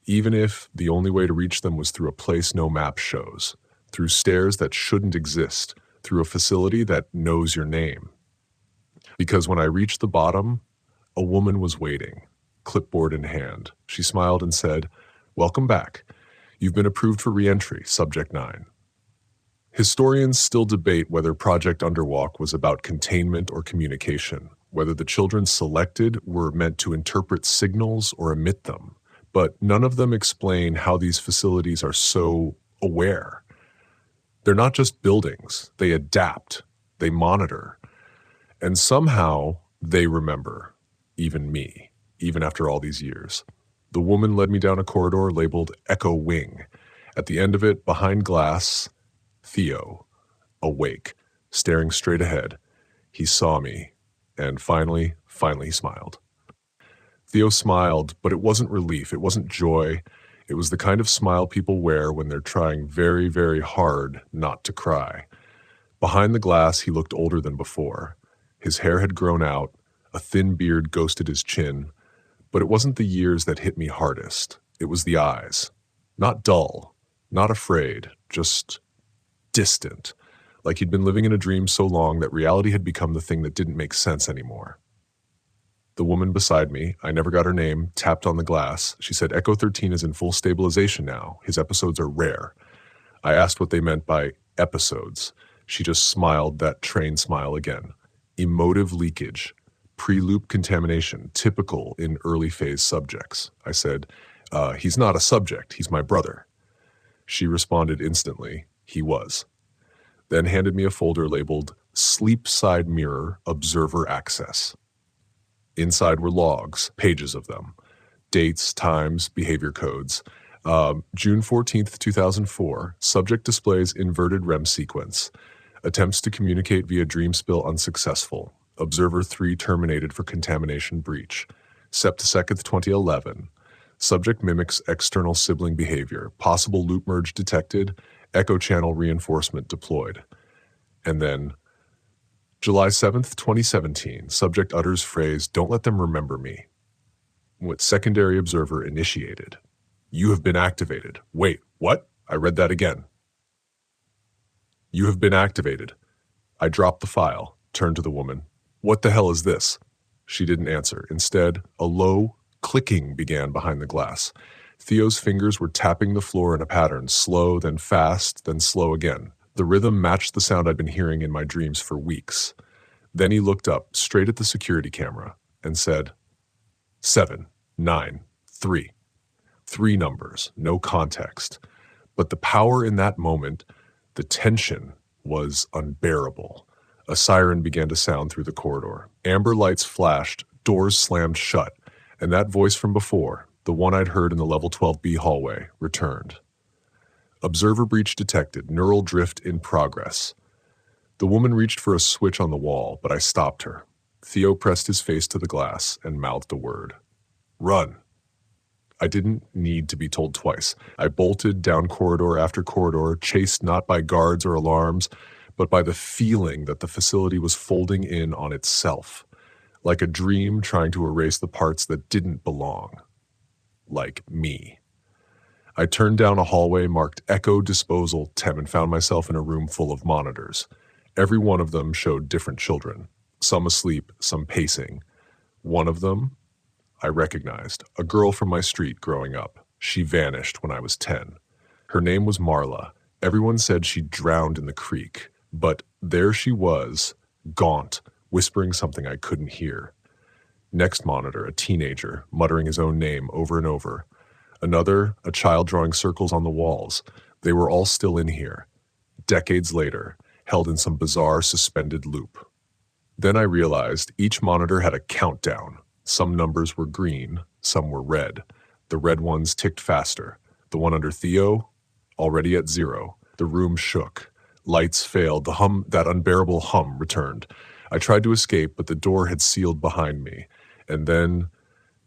even if the only way to reach them was through a place no map shows, through stairs that shouldn't exist, through a facility that knows your name. Because when I reached the bottom, a woman was waiting, clipboard in hand. She smiled and said, "Welcome back. You've been approved for re-entry, subject 9. Historians still debate whether Project Underwalk was about containment or communication, whether the children selected were meant to interpret signals or emit them, but none of them explain how these facilities are so aware. They're not just buildings, they adapt, they monitor, and somehow they remember, even me, even after all these years. The woman led me down a corridor labeled Echo Wing. At the end of it, behind glass, Theo, awake, staring straight ahead. He saw me, and finally he smiled. Theo smiled, but it wasn't relief, it wasn't joy. It was the kind of smile people wear when they're trying very, very hard not to cry. Behind the glass, he looked older than before. His hair had grown out, a thin beard ghosted his chin, but it wasn't the years that hit me hardest. It was the eyes. Not dull, not afraid, just distant, like he'd been living in a dream so long that reality had become the thing that didn't make sense anymore. The woman beside me, I never got her name, tapped on the glass. She said, Echo 13 is in full stabilization now. His episodes are rare. I asked what they meant by episodes. She just smiled that trained smile again. Emotive leakage, pre-loop contamination, typical in early phase subjects. I said, he's not a subject, he's my brother. She responded instantly, he was. Then handed me a folder labeled Sleep Side Mirror Observer Access. Inside were logs, pages of them, dates, times, behavior codes. June 14th, 2004, subject displays inverted REM sequence. Attempts to communicate via dream spill unsuccessful. Observer 3 terminated for contamination breach. Sept. 2011. Subject mimics external sibling behavior. Possible loop merge detected. Echo channel reinforcement deployed. And then July 7th, 2017. Subject utters phrase, don't let them remember me. What secondary observer initiated. You have been activated. Wait, what? I read that again. You have been activated. I dropped the file, turned to the woman. What the hell is this? She didn't answer. Instead, a low clicking began behind the glass. Theo's fingers were tapping the floor in a pattern, slow, then fast, then slow again. The rhythm matched the sound I'd been hearing in my dreams for weeks. Then he looked up, straight at the security camera, and said, 7, 9, 3. 3 numbers, no context. But the power in that moment, the tension, was unbearable. A siren began to sound through the corridor. Amber lights flashed, doors slammed shut, and that voice from before, the one I'd heard in the level 12B hallway, returned. Observer breach detected, neural drift in progress. The woman reached for a switch on the wall, but I stopped her. Theo pressed his face to the glass and mouthed a word. Run. I didn't need to be told twice. I bolted down corridor after corridor, chased not by guards or alarms, but by the feeling that the facility was folding in on itself, like a dream trying to erase the parts that didn't belong. Like me. I turned down a hallway marked Echo Disposal Tem and found myself in a room full of monitors. Every one of them showed different children, some asleep, some pacing. One of them, I recognized, a girl from my street growing up. She vanished when I was 10. Her name was Marla. Everyone said she drowned in the creek, but there she was, gaunt, whispering something I couldn't hear. Next monitor, a teenager, muttering his own name over and over. Another, a child drawing circles on the walls. They were all still in here. Decades later, held in some bizarre suspended loop. Then I realized each monitor had a countdown. Some numbers were green, some were red. The red ones ticked faster. The one under Theo, already at 0. The room shook. Lights failed. The hum, that unbearable hum, returned. I tried to escape, but the door had sealed behind me. And then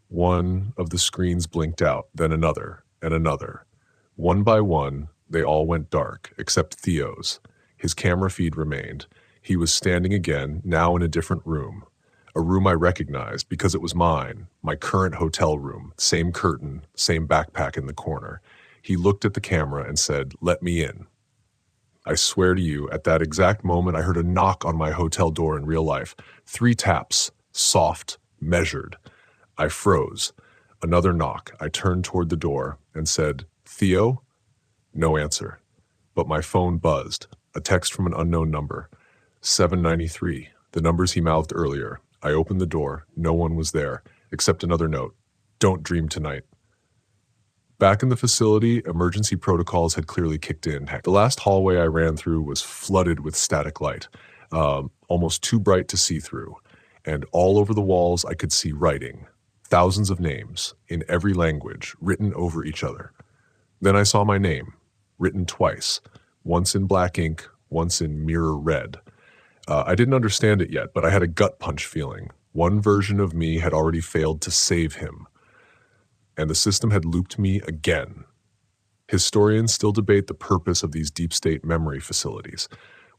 one of the screens blinked out, then another, and another. One by one, they all went dark, except Theo's. His camera feed remained. He was standing again, now in a different room. A room I recognized because it was mine, my current hotel room, same curtain, same backpack in the corner. He looked at the camera and said, "Let me in." I swear to you, at that exact moment, I heard a knock on my hotel door in real life. 3 taps, soft, measured. I froze. Another knock. I turned toward the door and said, "Theo?" No answer. But my phone buzzed. A text from an unknown number. 793. The numbers he mouthed earlier. I opened the door. No one was there, except another note. Don't dream tonight. Back in the facility, emergency protocols had clearly kicked in. The last hallway I ran through was flooded with static light, almost too bright to see through. And all over the walls, I could see writing. Thousands of names, in every language, written over each other. Then I saw my name, written twice, once in black ink, once in mirror red. I didn't understand it yet, but I had a gut punch feeling. One version of me had already failed to save him, and the system had looped me again. Historians still debate the purpose of these deep state memory facilities,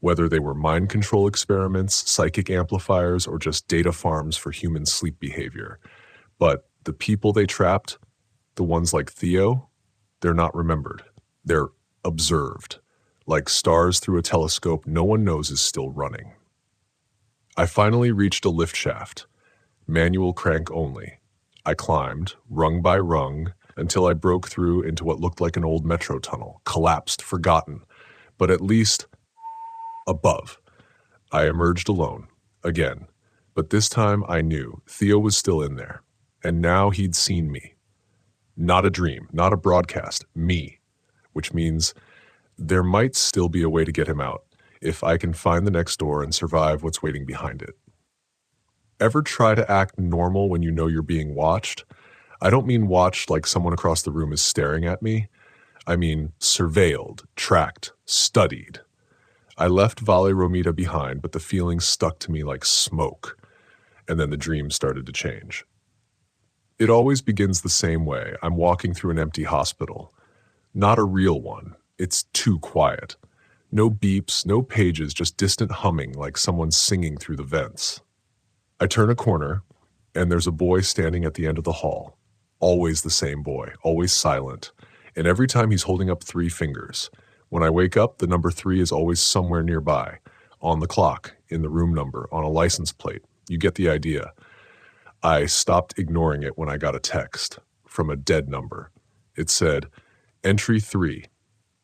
whether they were mind control experiments, psychic amplifiers, or just data farms for human sleep behavior. But the people they trapped, the ones like Theo, they're not remembered. They're observed. Like stars through a telescope no one knows is still running. I finally reached a lift shaft, manual crank only. I climbed, rung by rung, until I broke through into what looked like an old metro tunnel, collapsed, forgotten, but at least above. I emerged alone, again, but this time I knew Theo was still in there, and now he'd seen me. Not a dream, not a broadcast, me, which means there might still be a way to get him out, if I can find the next door and survive what's waiting behind it. Ever try to act normal when you know you're being watched? I don't mean watched like someone across the room is staring at me. I mean surveilled, tracked, studied. I left Valle Romita behind, but the feeling stuck to me like smoke. And then the dream started to change. It always begins the same way. I'm walking through an empty hospital. Not a real one. It's too quiet. No beeps, no pages, just distant humming like someone singing through the vents. I turn a corner, and there's a boy standing at the end of the hall. Always the same boy, always silent. And every time he's holding up 3 fingers. When I wake up, the number 3 is always somewhere nearby. On the clock, in the room number, on a license plate. You get the idea. I stopped ignoring it when I got a text from a dead number. It said, Entry 3,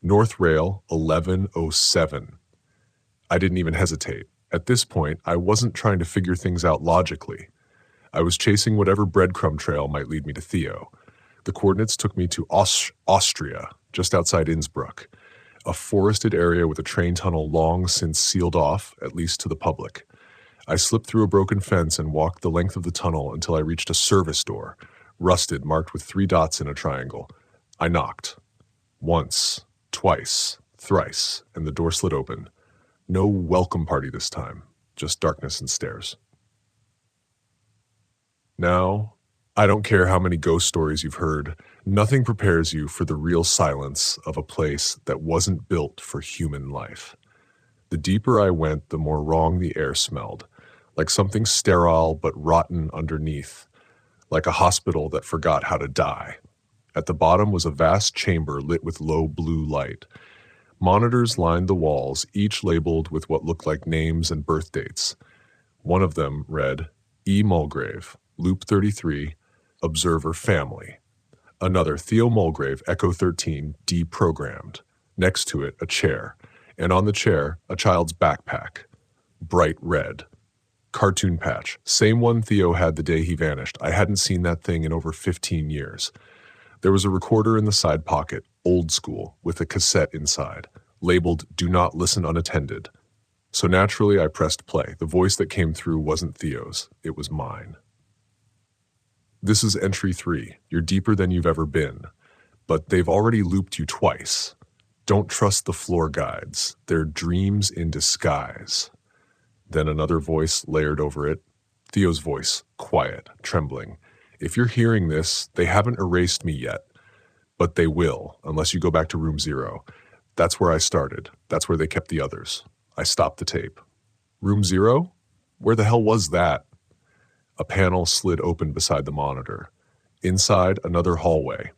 North Rail 1107. I didn't even hesitate. At this point, I wasn't trying to figure things out logically. I was chasing whatever breadcrumb trail might lead me to Theo. The coordinates took me to Austria, just outside Innsbruck, a forested area with a train tunnel long since sealed off, at least to the public. I slipped through a broken fence and walked the length of the tunnel until I reached a service door, rusted, marked with 3 dots in a triangle. I knocked. Once, twice, thrice, and the door slid open. No welcome party this time, just darkness and stairs. Now, I don't care how many ghost stories you've heard, nothing prepares you for the real silence of a place that wasn't built for human life. The deeper I went, the more wrong the air smelled, like something sterile but rotten underneath, like a hospital that forgot how to die. At the bottom was a vast chamber lit with low blue light. Monitors lined the walls, each labeled with what looked like names and birth dates. One of them read, E. Mulgrave, Loop 33, Observer Family. Another, Theo Mulgrave, Echo 13, deprogrammed. Next to it, a chair. And on the chair, a child's backpack. Bright red. Cartoon patch. Same one Theo had the day he vanished. I hadn't seen that thing in over 15 years. There was a recorder in the side pocket, old school, with a cassette inside, labeled Do Not Listen Unattended. So naturally, I pressed play. The voice that came through wasn't Theo's. It was mine. This is Entry 3. You're deeper than you've ever been. But they've already looped you twice. Don't trust the floor guides. They're dreams in disguise. Then another voice layered over it. Theo's voice, quiet, trembling. If you're hearing this, they haven't erased me yet. But they will, unless you go back to room 0. That's where I started. That's where they kept the others. I stopped the tape. Room 0? Where the hell was that? A panel slid open beside the monitor. Inside, another hallway.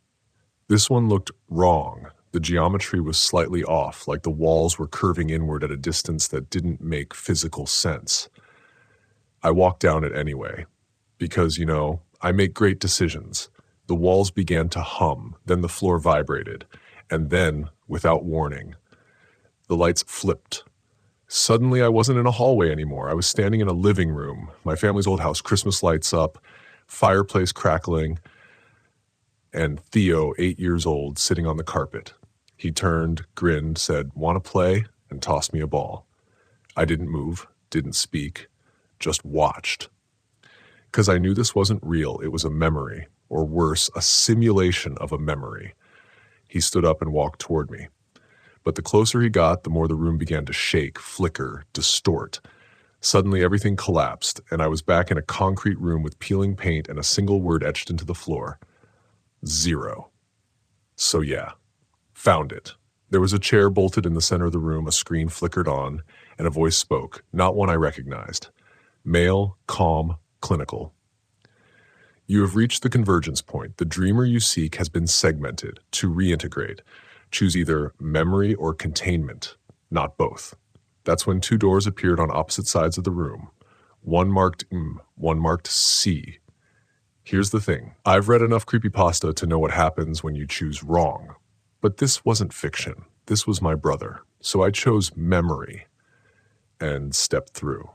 This one looked wrong. The geometry was slightly off, like the walls were curving inward at a distance that didn't make physical sense. I walked down it anyway. Because, I make great decisions. The walls began to hum, then the floor vibrated, and then, without warning, The lights flipped. Suddenly, I wasn't in a hallway anymore. I was standing in a living room, my family's old house, Christmas lights up, fireplace crackling, and Theo, 8 years old, sitting on the carpet. He turned, grinned, said, "Want to play?" and tossed me a ball. I didn't move, didn't speak, just watched. Because I knew this wasn't real, it was a memory, or worse, a simulation of a memory. He stood up and walked toward me. But the closer he got, the more the room began to shake, flicker, distort. Suddenly everything collapsed, and I was back in a concrete room with peeling paint and a single word etched into the floor. 0. So yeah, found it. There was a chair bolted in the center of the room, a screen flickered on, and a voice spoke, not one I recognized. Male, calm, clinical. You have reached the convergence point. The dreamer you seek has been segmented. To reintegrate, choose either memory or containment, not both. That's when 2 doors appeared on opposite sides of the room. One marked M, one marked C. Here's the thing. I've read enough creepypasta to know what happens when you choose wrong. But this wasn't fiction. This was my brother. So I chose memory and stepped through.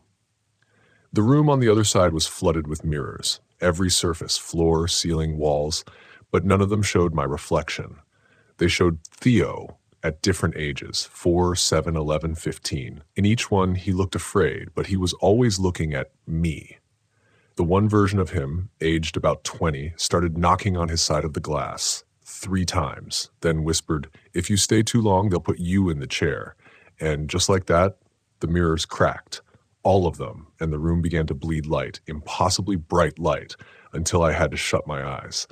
The room on the other side was flooded with mirrors. Every surface, floor, ceiling, walls, but none of them showed my reflection. They showed Theo at different ages, 4, 7, 11, 15. In each one, he looked afraid, but he was always looking at me. The one version of him, aged about 20, started knocking on his side of the glass 3 times, then whispered, "If you stay too long, they'll put you in the chair." And just like that, the mirrors cracked, all of them, and the room began to bleed light, impossibly bright light, until I had to shut my eyes.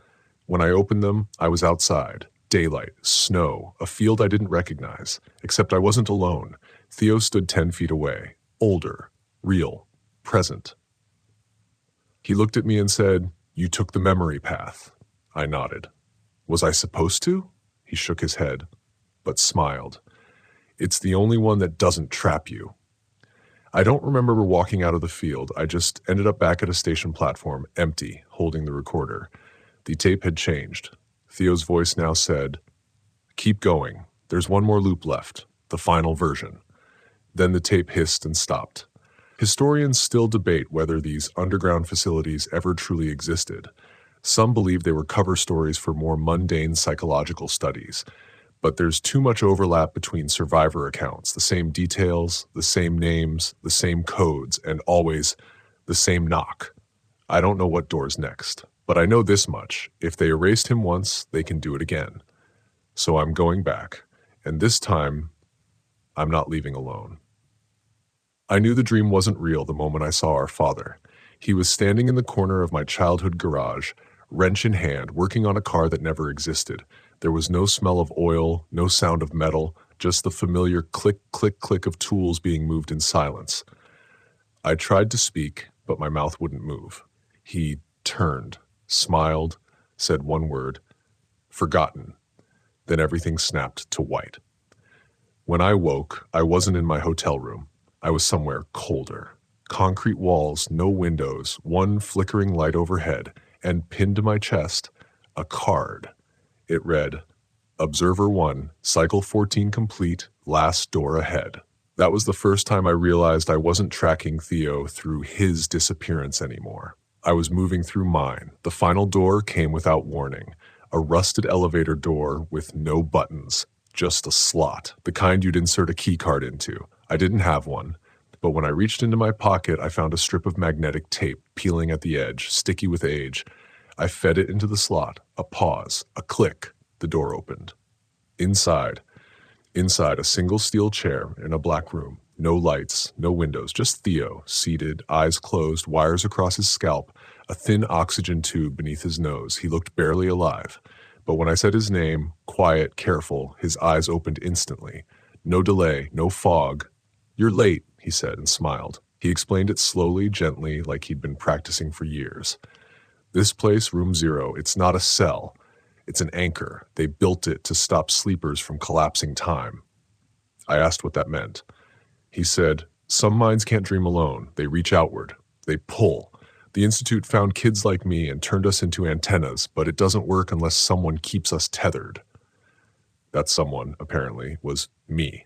When I opened them, I was outside. Daylight, snow, a field I didn't recognize, except I wasn't alone. Theo stood 10 feet away, older, real, present. He looked at me and said, "You took the memory path." I nodded. Was I supposed to? He shook his head, but smiled. "It's the only one that doesn't trap you." I don't remember walking out of the field. I just ended up back at a station platform, empty, holding the recorder. The tape had changed. Theo's voice now said, "Keep going. There's one more loop left, the final version." Then the tape hissed and stopped. Historians still debate whether these underground facilities ever truly existed. Some believe they were cover stories for more mundane psychological studies, but there's too much overlap between survivor accounts, the same details, the same names, the same codes, and always the same knock. I don't know what door's next, but I know this much. If they erased him once, they can do it again. So I'm going back, and this time, I'm not leaving alone. I knew the dream wasn't real the moment I saw our father. He was standing in the corner of my childhood garage, wrench in hand, working on a car that never existed. There was no smell of oil, no sound of metal, just the familiar click, click, click of tools being moved in silence. I tried to speak, but my mouth wouldn't move. He turned, smiled, said one word, "Forgotten." Then everything snapped to white. When I woke, I wasn't in my hotel room. I was somewhere colder. Concrete walls, no windows, one flickering light overhead, and pinned to my chest, a card. It read, "Observer 1, Cycle 14 complete, last door ahead." That was the first time I realized I wasn't tracking Theo through his disappearance anymore. I was moving through mine. The final door came without warning. A rusted elevator door with no buttons, just a slot, the kind you'd insert a key card into. I didn't have one, but when I reached into my pocket, I found a strip of magnetic tape peeling at the edge, sticky with age. I fed it into the slot. A pause, a click. The door opened. Inside, a single steel chair in a black room. No lights, no windows, just Theo, seated, eyes closed, wires across his scalp, a thin oxygen tube beneath his nose. He looked barely alive. But when I said his name, quiet, careful, his eyes opened instantly. No delay, no fog. "You're late," he said and smiled. He explained it slowly, gently, like he'd been practicing for years. "This place, room 0, it's not a cell. It's an anchor. They built it to stop sleepers from collapsing time." I asked what that meant. He said, "Some minds can't dream alone. They reach outward. They pull. The Institute found kids like me and turned us into antennas, but it doesn't work unless someone keeps us tethered." That someone, apparently, was me.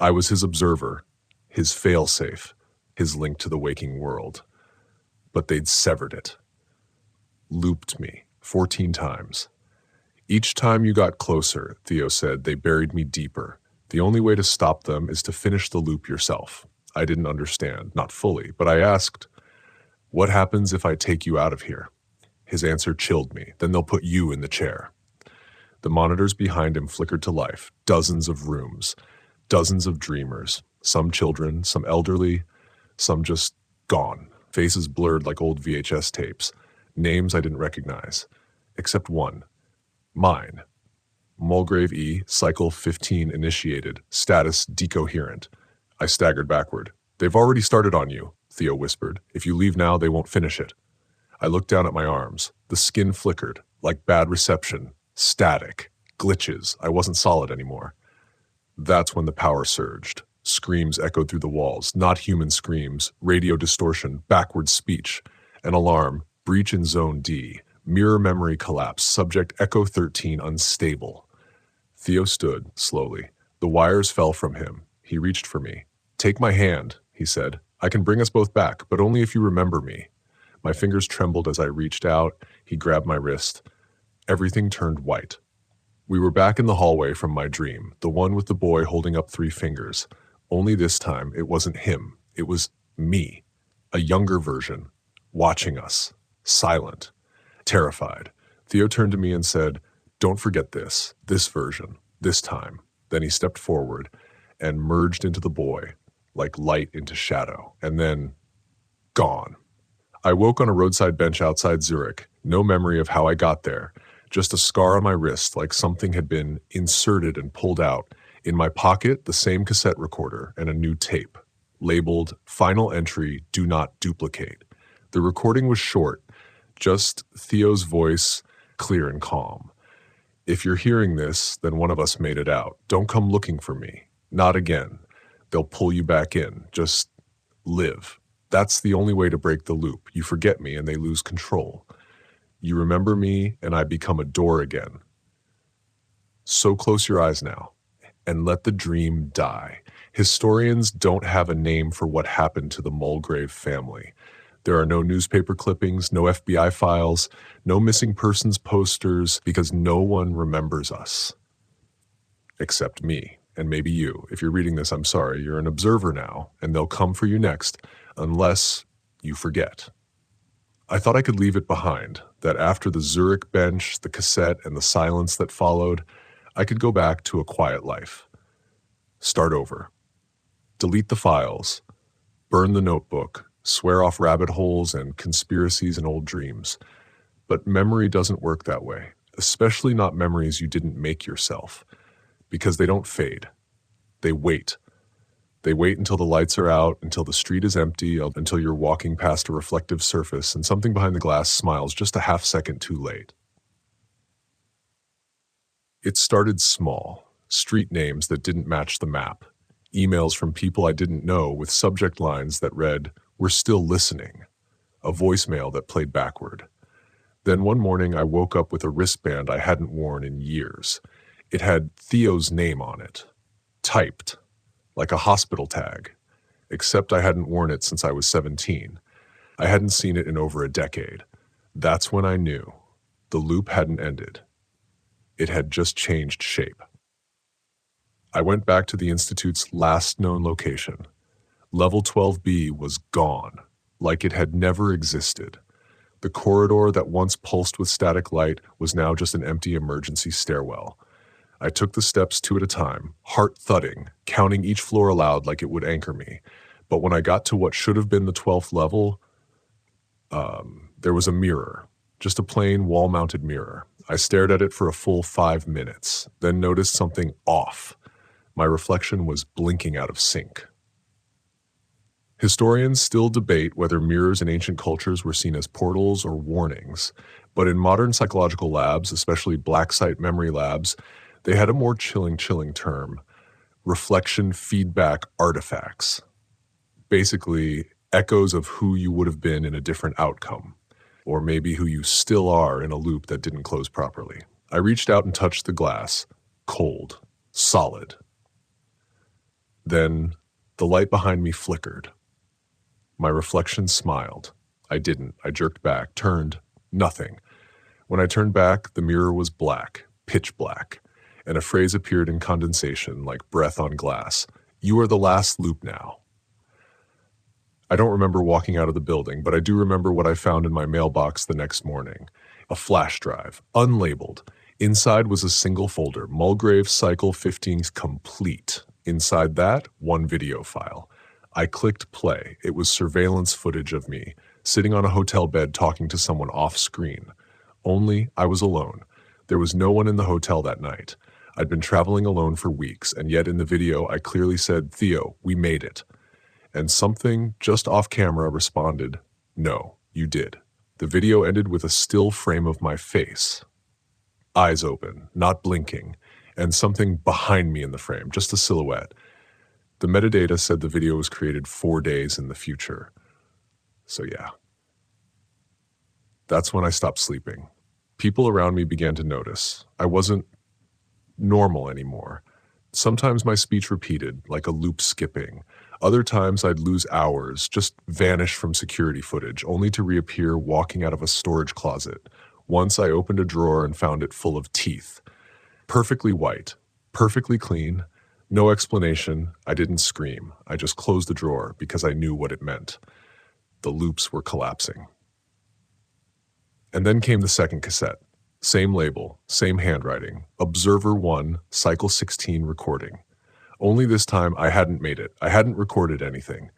I was his observer, his fail-safe, his link to the waking world. But they'd severed it. Looped me 14 times. Each time you got closer, Theo said, they buried me deeper. The only way to stop them is to finish the loop yourself. I didn't understand, not fully, but I asked, what happens if I take you out of here? His answer chilled me. Then they'll put you in the chair. The monitors behind him flickered to life. Dozens of rooms, dozens of dreamers, some children, some elderly, some just gone. Faces blurred like old VHS tapes. Names I didn't recognize, except one. Mine. Mulgrave E, cycle 15 initiated, status decoherent. I staggered backward. They've already started on you, Theo whispered. If you leave now, they won't finish it. I looked down at my arms. The skin flickered, like bad reception, static, glitches. I wasn't solid anymore. That's when the power surged. Screams echoed through the walls, not human screams, radio distortion, backward speech. An alarm, breach in zone D, mirror memory collapse, subject echo 13 unstable. Theo stood, slowly. The wires fell from him. He reached for me. Take my hand, he said. I can bring us both back, but only if you remember me. My fingers trembled as I reached out. He grabbed my wrist. Everything turned white. We were back in the hallway from my dream, the one with the boy holding up 3 fingers. Only this time, it wasn't him. It was me, a younger version, watching us, silent, terrified. Theo turned to me and said, don't forget this version, this time. Then he stepped forward and merged into the boy, like light into shadow, and then gone. I woke on a roadside bench outside Zurich, no memory of how I got there, just a scar on my wrist like something had been inserted and pulled out. In my pocket, the same cassette recorder and a new tape, labeled Final Entry, Do Not Duplicate. The recording was short, just Theo's voice, clear and calm. If you're hearing this, then one of us made it out. Don't come looking for me. Not again. They'll pull you back in. Just live. That's the only way to break the loop. You forget me and they lose control. You remember me and I become a door again. So close your eyes now and let the dream die. Historians don't have a name for what happened to the Mulgrave family. There are no newspaper clippings, no FBI files, no missing persons posters, because no one remembers us. Except me, and maybe you. If you're reading this, I'm sorry, you're an observer now, and they'll come for you next, unless you forget. I thought I could leave it behind, that after the Zurich bench, the cassette, and the silence that followed, I could go back to a quiet life. Start over. Delete the files. Burn the notebook. Swear off rabbit holes and conspiracies and old dreams. But memory doesn't work that way, especially not memories you didn't make yourself, because they don't fade. They wait. They wait until the lights are out, until the street is empty, until you're walking past a reflective surface and something behind the glass smiles just a half second too late. It started small, street names that didn't match the map, emails from people I didn't know with subject lines that read, "We're still listening," a voicemail that played backward. Then one morning I woke up with a wristband I hadn't worn in years. It had Theo's name on it, typed, like a hospital tag, except I hadn't worn it since I was 17. I hadn't seen it in over a decade. That's when I knew. The loop hadn't ended. It had just changed shape. I went back to the Institute's last known location. Level 12B was gone, like it had never existed. The corridor that once pulsed with static light was now just an empty emergency stairwell. I took the steps 2 at a time, heart thudding, counting each floor aloud like it would anchor me. But when I got to what should have been the 12th level, there was a mirror, just a plain wall-mounted mirror. I stared at it for a full 5 minutes, then noticed something off. My reflection was blinking out of sync. Historians still debate whether mirrors in ancient cultures were seen as portals or warnings, but in modern psychological labs, especially black site memory labs, they had a more chilling term, reflection feedback artifacts. Basically, echoes of who you would have been in a different outcome, or maybe who you still are in a loop that didn't close properly. I reached out and touched the glass, cold, solid. Then the light behind me flickered. My reflection smiled. I didn't. I jerked back, turned, nothing. When I turned back, the mirror was black, pitch black, and a phrase appeared in condensation like breath on glass. "You are the last loop now." I don't remember walking out of the building, but I do remember what I found in my mailbox the next morning. A flash drive, unlabeled. Inside was a single folder, Mulgrave Cycle 15 complete. Inside that, one video file. I clicked play. It was surveillance footage of me, sitting on a hotel bed talking to someone off screen. Only I was alone. There was no one in the hotel that night. I'd been traveling alone for weeks, and yet in the video I clearly said, "Theo, we made it." And something just off camera responded, "No, you did." The video ended with a still frame of my face. Eyes open, not blinking, and something behind me in the frame, just a silhouette. The metadata said the video was created 4 days in the future. So yeah. That's when I stopped sleeping. People around me began to notice. I wasn't normal anymore. Sometimes my speech repeated, like a loop skipping. Other times I'd lose hours, just vanish from security footage, only to reappear walking out of a storage closet. Once I opened a drawer and found it full of teeth. Perfectly white, perfectly clean, no explanation. I didn't scream. I just closed the drawer because I knew what it meant. The loops were collapsing. And then came the second cassette. Same label, same handwriting. Observer 1, Cycle 16 recording. Only this time I hadn't made it. I hadn't recorded anything.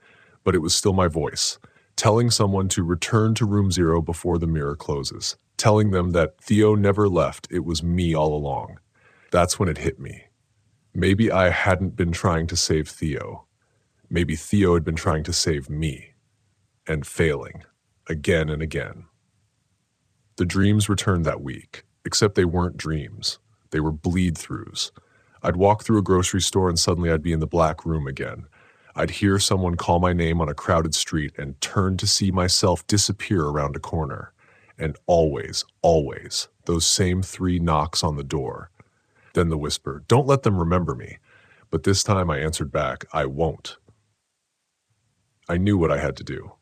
But it was still my voice, telling someone to return to room 0 before the mirror closes. Telling them that Theo never left. It was me all along. That's when it hit me. Maybe I hadn't been trying to save Theo. Maybe Theo had been trying to save me. And failing. Again and again. The dreams returned that week, except they weren't dreams. They were bleed-throughs. I'd walk through a grocery store and suddenly I'd be in the black room again. I'd hear someone call my name on a crowded street and turn to see myself disappear around a corner. And always, always, those same 3 knocks on the door. Then the whisper, "Don't let them remember me." But this time I answered back, "I won't." I knew what I had to do.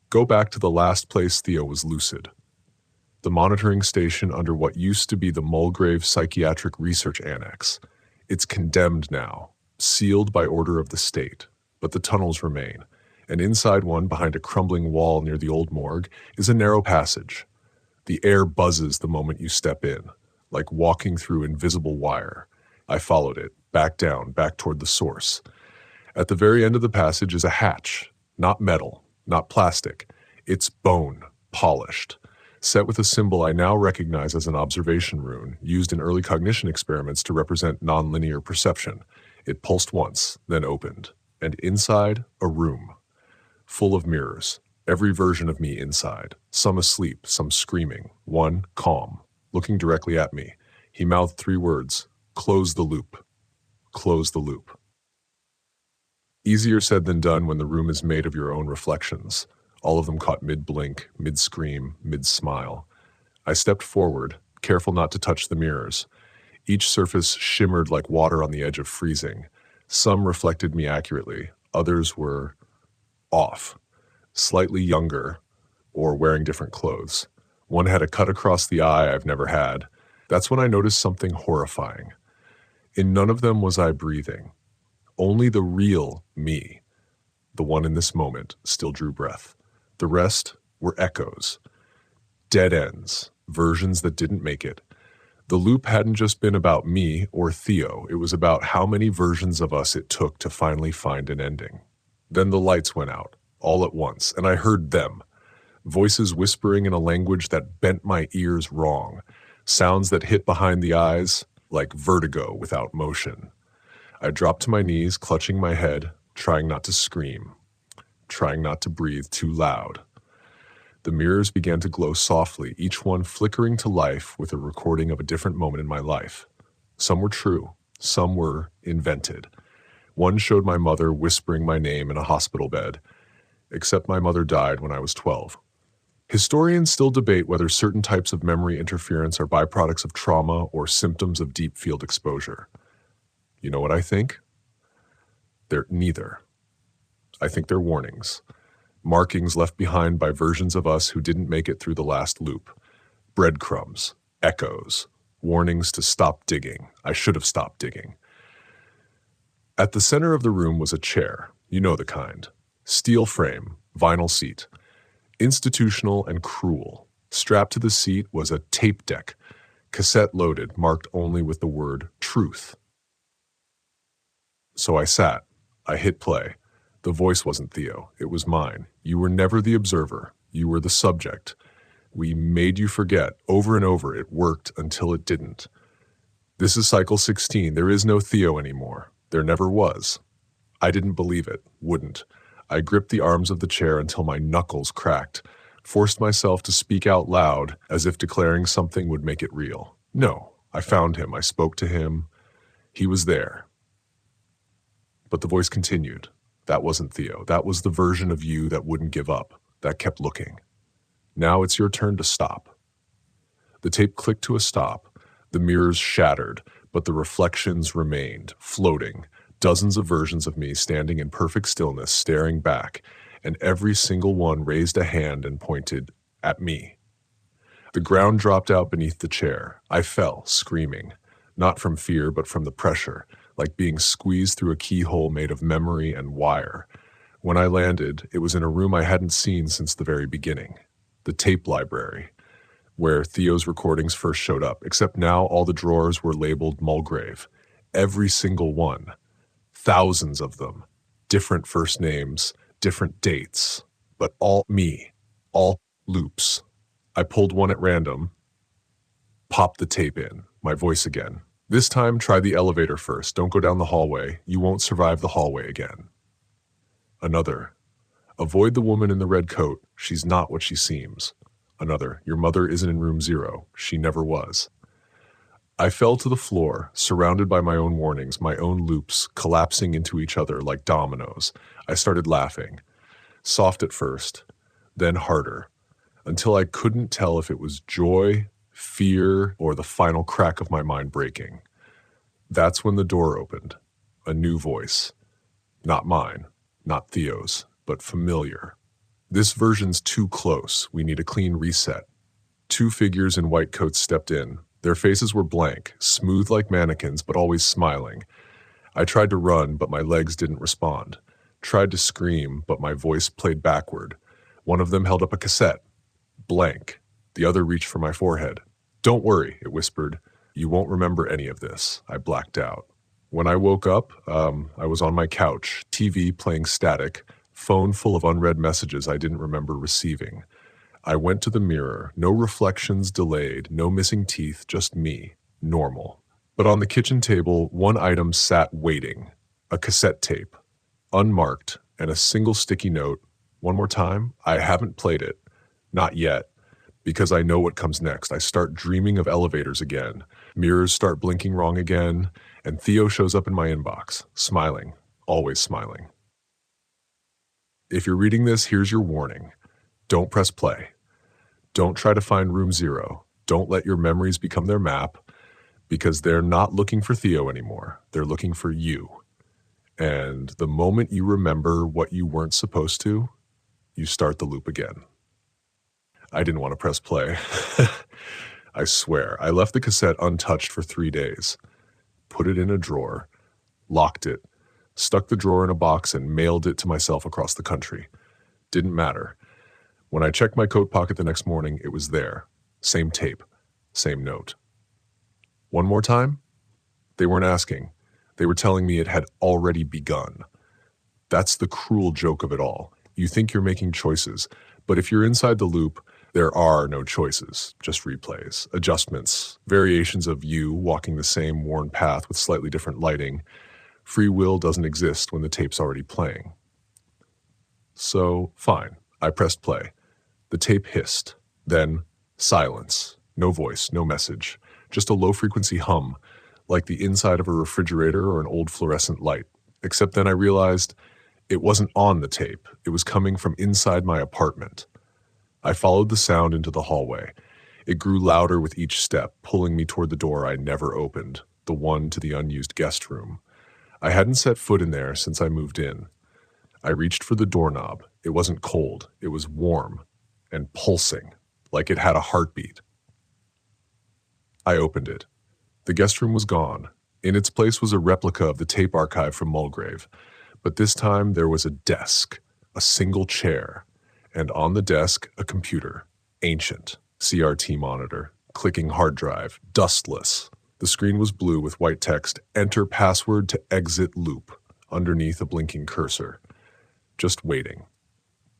Go back to the last place Theo was lucid. The monitoring station under what used to be the Mulgrave Psychiatric Research Annex. It's condemned now, sealed by order of the state, but the tunnels remain. And inside one, behind a crumbling wall near the old morgue, is a narrow passage. The air buzzes the moment you step in, like walking through invisible wire. I followed it, back down, back toward the source. At the very end of the passage is a hatch, not metal, not plastic. It's bone, polished, set with a symbol I now recognize as an observation rune, used in early cognition experiments to represent nonlinear perception. It pulsed once, then opened, and inside, a room, full of mirrors, every version of me inside, some asleep, some screaming, one calm, looking directly at me. He mouthed 3 words, "Close the loop, close the loop." Easier said than done when the room is made of your own reflections, all of them caught mid-blink, mid-scream, mid-smile. I stepped forward, careful not to touch the mirrors. Each surface shimmered like water on the edge of freezing. Some reflected me accurately, others were off, slightly younger, or wearing different clothes. One had a cut across the eye I've never had. That's when I noticed something horrifying. In none of them was I breathing. Only the real me, the one in this moment, still drew breath. The rest were echoes, dead ends, versions that didn't make it. The loop hadn't just been about me or Theo. It was about how many versions of us it took to finally find an ending. Then the lights went out, all at once, and I heard them. Voices whispering in a language that bent my ears wrong. Sounds that hit behind the eyes like vertigo without motion. I dropped to my knees, clutching my head, trying not to scream, trying not to breathe too loud. The mirrors began to glow softly, each one flickering to life with a recording of a different moment in my life. Some were true, some were invented. One showed my mother whispering my name in a hospital bed, except my mother died when I was 12. Historians still debate whether certain types of memory interference are byproducts of trauma or symptoms of deep field exposure. You know what I think? They're neither. I think they're warnings. Markings left behind by versions of us who didn't make it through the last loop. Breadcrumbs, echoes, warnings to stop digging. I should have stopped digging. At the center of the room was a chair, you know the kind. Steel frame, vinyl seat. Institutional and cruel. Strapped to the seat was a tape deck, cassette loaded, marked only with the word truth. So I sat. I hit play. The voice wasn't Theo. It was mine. You were never the observer. You were the subject. We made you forget. Over and over, it worked until it didn't. This is cycle 16. There is no Theo anymore. There never was. I didn't believe it. Wouldn't. I gripped the arms of the chair until my knuckles cracked, forced myself to speak out loud as if declaring something would make it real. No, I found him. I spoke to him. He was there. But the voice continued. That wasn't Theo. That was the version of you that wouldn't give up, that kept looking. Now it's your turn to stop. The tape clicked to a stop. The mirrors shattered, but the reflections remained, floating. Dozens of versions of me standing in perfect stillness, staring back, and every single one raised a hand and pointed at me. The ground dropped out beneath the chair. I fell, screaming, not from fear, but from the pressure, like being squeezed through a keyhole made of memory and wire. When I landed, it was in a room I hadn't seen since the very beginning, the tape library, where Theo's recordings first showed up, except now all the drawers were labeled Mulgrave. Every single one. Thousands of them. Different first names, different dates, but all me. All loops. I pulled one at random, popped the tape in, my voice again. This time, try the elevator first. Don't go down the hallway. You won't survive the hallway again. Another. Avoid the woman in the red coat. She's not what she seems. Another. Your mother isn't in room 0. She never was. I fell to the floor, surrounded by my own warnings, my own loops, collapsing into each other like dominoes. I started laughing. Soft at first, then harder, until I couldn't tell if it was joy, fear, or the final crack of my mind breaking. That's when the door opened. A new voice. Not mine, not Theo's, but familiar. This version's too close. We need a clean reset. 2 figures in white coats stepped in. Their faces were blank, smooth like mannequins, but always smiling. I tried to run, but my legs didn't respond. Tried to scream, but my voice played backward. One of them held up a cassette. Blank. The other reached for my forehead. Don't worry, it whispered. You won't remember any of this. I blacked out. When I woke up, I was on my couch, TV playing static, phone full of unread messages I didn't remember receiving. I went to the mirror, no reflections delayed, no missing teeth, just me, normal. But on the kitchen table, one item sat waiting, a cassette tape, unmarked, and a single sticky note. One more time, I haven't played it. Not yet, because I know what comes next. I start dreaming of elevators again. Mirrors start blinking wrong again, and Theo shows up in my inbox, smiling, always smiling. If you're reading this, here's your warning. Don't press play. Don't try to find room 0. Don't let your memories become their map, because they're not looking for Theo anymore. They're looking for you. And the moment you remember what you weren't supposed to, you start the loop again. I didn't want to press play. I swear, I left the cassette untouched for 3 days. Put it in a drawer, locked it, stuck the drawer in a box and mailed it to myself across the country. Didn't matter. When I checked my coat pocket the next morning, it was there. Same tape, same note. One more time? They weren't asking. They were telling me it had already begun. That's the cruel joke of it all. You think you're making choices, but if you're inside the loop, there are no choices, just replays, adjustments, variations of you walking the same worn path with slightly different lighting. Free will doesn't exist when the tape's already playing. So, fine. I pressed play. The tape hissed. Then, silence. No voice, no message. Just a low-frequency hum, like the inside of a refrigerator or an old fluorescent light. Except then I realized it wasn't on the tape. It was coming from inside my apartment. I followed the sound into the hallway. It grew louder with each step, pulling me toward the door I never opened, the one to the unused guest room. I hadn't set foot in there since I moved in. I reached for the doorknob. It wasn't cold. It was warm and pulsing, like it had a heartbeat. I opened it. The guest room was gone. In its place was a replica of the tape archive from Mulgrave, but this time there was a desk, a single chair, and on the desk a computer, ancient, CRT monitor, clicking hard drive, dustless. The screen was blue with white text, "Enter password to exit loop," underneath a blinking cursor. Just waiting.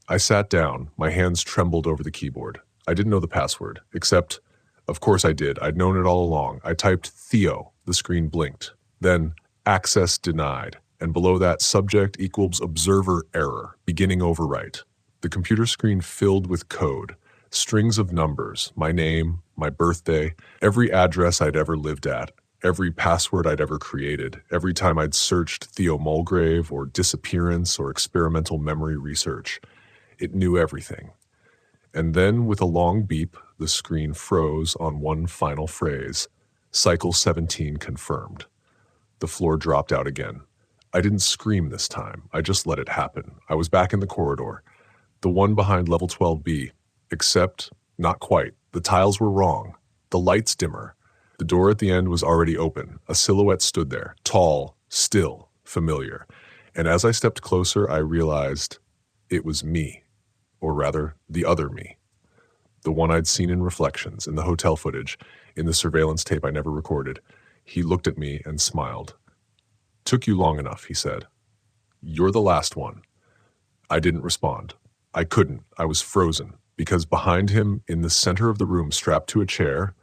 I sat down, my hands trembled over the keyboard. I didn't know the password, except, of course I did, I'd known it all along. I typed Theo, the screen blinked. Then, access denied, and below that, subject equals observer error, beginning overwrite. The computer screen filled with code, strings of numbers, my name, my birthday, every address I'd ever lived at, every password I'd ever created, every time I'd searched Theo Mulgrave or disappearance or experimental memory research. It knew everything. And then, with a long beep, the screen froze on one final phrase. Cycle 17 confirmed. The floor dropped out again. I didn't scream this time. I just let it happen. I was back in the corridor. The one behind level 12B. Except, not quite. The tiles were wrong. The light's dimmer. The door at the end was already open. A silhouette stood there, tall, still, familiar. And as I stepped closer, I realized it was me. Or rather, the other me. The one I'd seen in reflections, in the hotel footage, in the surveillance tape I never recorded. He looked at me and smiled. "Took you long enough," he said. "You're the last one." I didn't respond. I couldn't. I was frozen, because behind him, in the center of the room, strapped to a chair,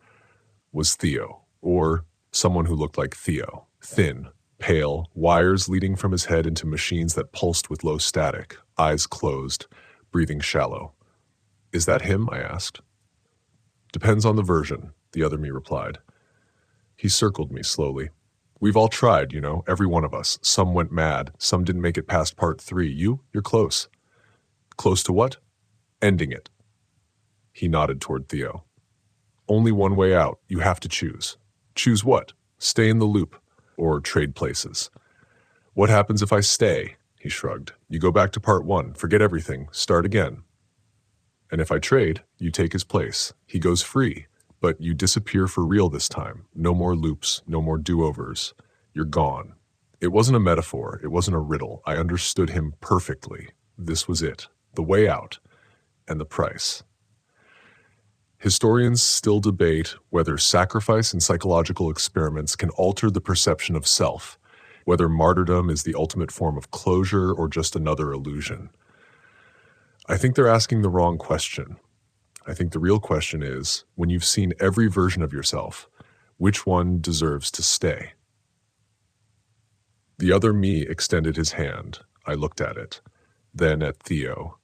was Theo, or someone who looked like Theo. Thin, pale, wires leading from his head into machines that pulsed with low static, eyes closed, breathing shallow. "Is that him?" I asked. "Depends on the version," the other me replied. He circled me slowly. "We've all tried, you know, every one of us. Some went mad, some didn't make it past part 3. You're close." "Close to what?" "Ending it." He nodded toward Theo. "Only one way out. You have to choose." "Choose what?" "Stay in the loop, or trade places." "What happens if I stay?" He shrugged. "You go back to part 1, forget everything, start again." "And if I trade, you take his place. He goes free, but you disappear for real this time. No more loops, no more do-overs. You're gone." It wasn't a metaphor, it wasn't a riddle. I understood him perfectly. This was it, the way out, and the price. Historians still debate whether sacrifice and psychological experiments can alter the perception of self, whether martyrdom is the ultimate form of closure or just another illusion. I think they're asking the wrong question. I think the real question is, when you've seen every version of yourself, which one deserves to stay? The other me extended his hand. I looked at it, then at Theo,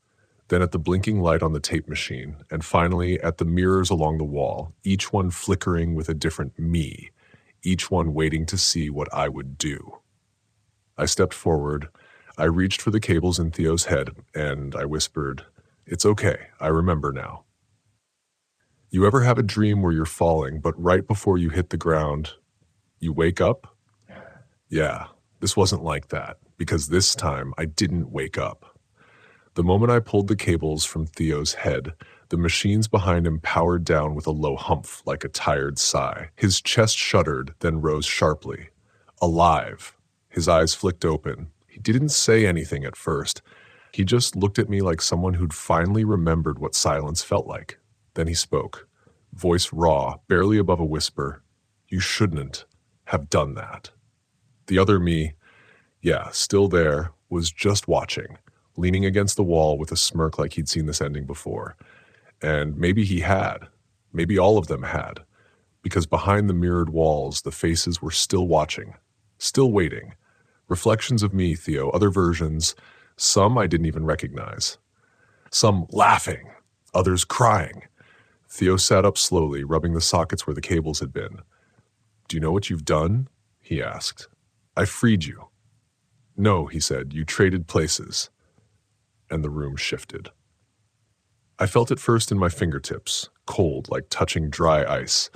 then at the blinking light on the tape machine, and finally at the mirrors along the wall, each one flickering with a different me, each one waiting to see what I would do. I stepped forward. I reached for the cables in Theo's head, and I whispered, "It's okay, I remember now." You ever have a dream where you're falling, but right before you hit the ground, you wake up? Yeah, this wasn't like that, because this time I didn't wake up. The moment I pulled the cables from Theo's head, the machines behind him powered down with a low humph like a tired sigh. His chest shuddered, then rose sharply. Alive. His eyes flicked open. He didn't say anything at first. He just looked at me like someone who'd finally remembered what silence felt like. Then he spoke, voice raw, barely above a whisper. "You shouldn't have done that." The other me, yeah, still there, was just watching, leaning against the wall with a smirk like he'd seen this ending before. And maybe he had. Maybe all of them had. Because behind the mirrored walls, the faces were still watching, still waiting. Reflections of me, Theo, other versions, some I didn't even recognize. Some laughing, others crying. Theo sat up slowly, rubbing the sockets where the cables had been. "Do you know what you've done?" he asked. "I freed you." "No," he said, "you traded places." And the room shifted. I felt it first in my fingertips, cold like touching dry ice.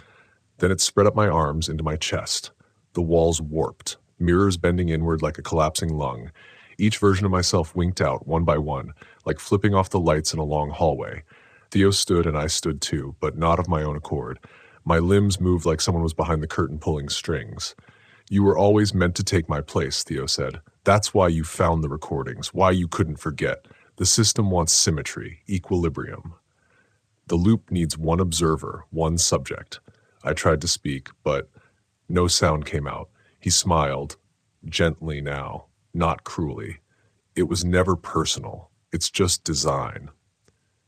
Then it spread up my arms into my chest. The walls warped, mirrors bending inward like a collapsing lung. Each version of myself winked out one by one, like flipping off the lights in a long hallway. Theo stood and I stood too, but not of my own accord. My limbs moved like someone was behind the curtain pulling strings. You were always meant to take my place, Theo said. That's why you found the recordings, why you couldn't forget. The system wants symmetry, equilibrium. The loop needs one observer, one subject. I tried to speak, but no sound came out. He smiled, gently now, not cruelly. It was never personal. It's just design.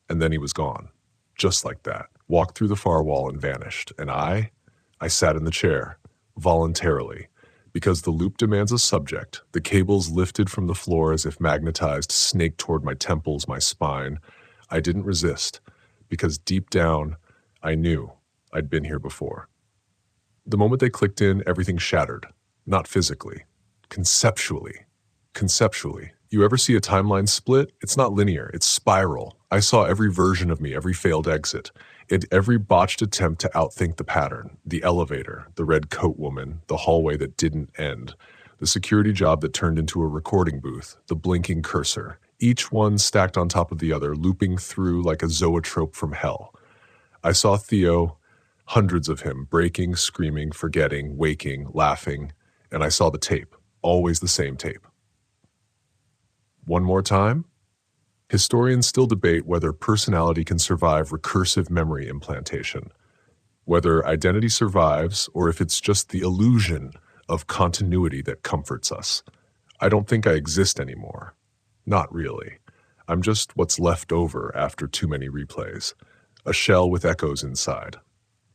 And then he was gone, just like that. Walked through the far wall and vanished. And I sat in the chair, voluntarily. Because the loop demands a subject, the cables lifted from the floor as if magnetized snaked toward my temples, my spine. I didn't resist, because deep down, I knew I'd been here before. The moment they clicked in, everything shattered. Not physically, conceptually. Conceptually. You ever see a timeline split? It's not linear, it's spiral. I saw every version of me, every failed exit. Every botched attempt to outthink the pattern, the elevator, the red coat woman, the hallway that didn't end, the security job that turned into a recording booth, the blinking cursor, each one stacked on top of the other, looping through like a zoetrope from hell. I saw Theo, hundreds of him, breaking, screaming, forgetting, waking, laughing, and I saw the tape, always the same tape. One more time? Historians still debate whether personality can survive recursive memory implantation, whether identity survives or if it's just the illusion of continuity that comforts us. I don't think I exist anymore. Not really. I'm just what's left over after too many replays, a shell with echoes inside.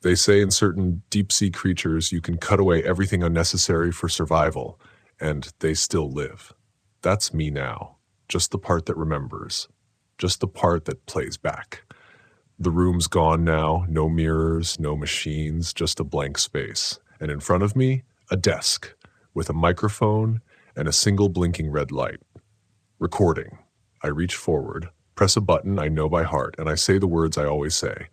They say in certain deep-sea creatures you can cut away everything unnecessary for survival, and they still live. That's me now. Just the part that remembers. Just the part that plays back. The room's gone now, no mirrors, no machines, just a blank space. And in front of me, a desk with a microphone and a single blinking red light. Recording. I reach forward, press a button I know by heart, and I say the words I always say.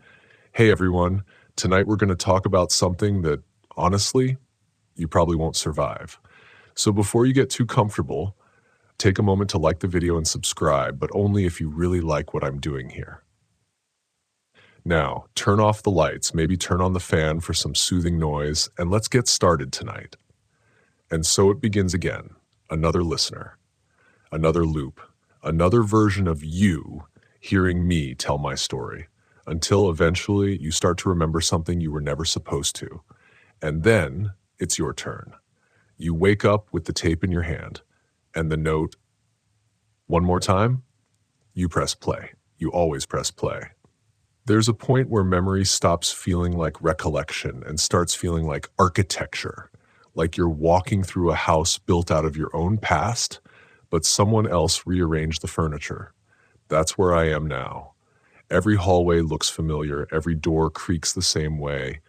Hey everyone, tonight we're going to talk about something that, honestly, you probably won't survive. So before you get too comfortable, take a moment to like the video and subscribe, but only if you really like what I'm doing here. Now, turn off the lights, maybe turn on the fan for some soothing noise, and let's get started tonight. And so it begins again. Another listener, another loop, another version of you hearing me tell my story, until eventually you start to remember something you were never supposed to. And then it's your turn. You wake up with the tape in your hand. And the note, one more time, you press play. You always press play. There's a point where memory stops feeling like recollection and starts feeling like architecture, like you're walking through a house built out of your own past, but someone else rearranged the furniture. That's where I am now. Every hallway looks familiar, every door creaks the same way,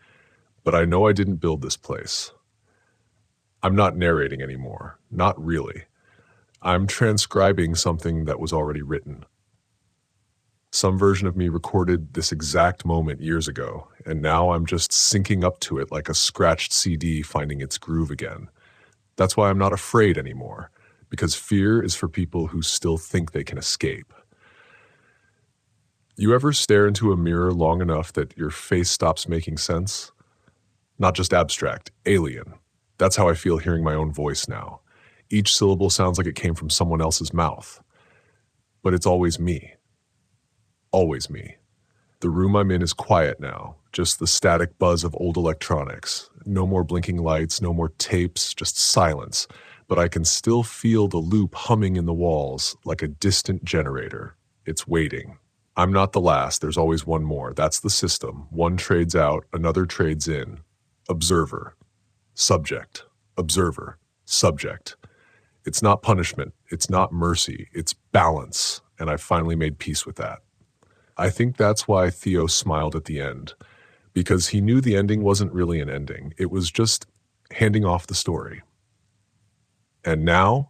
but I know I didn't build this place. I'm not narrating anymore, not really. I'm transcribing something that was already written. Some version of me recorded this exact moment years ago, and now I'm just syncing up to it like a scratched CD finding its groove again. That's why I'm not afraid anymore, because fear is for people who still think they can escape. You ever stare into a mirror long enough that your face stops making sense? Not just abstract, alien. That's how I feel hearing my own voice now. Each syllable sounds like it came from someone else's mouth. But it's always me. Always me. The room I'm in is quiet now, just the static buzz of old electronics. No more blinking lights, no more tapes, just silence. But I can still feel the loop humming in the walls like a distant generator. It's waiting. I'm not the last, there's always one more. That's the system. One trades out, another trades in. Observer. Subject. Observer. Subject. It's not punishment, it's not mercy, it's balance, and I finally made peace with that. I think that's why Theo smiled at the end, because he knew the ending wasn't really an ending, it was just handing off the story. And now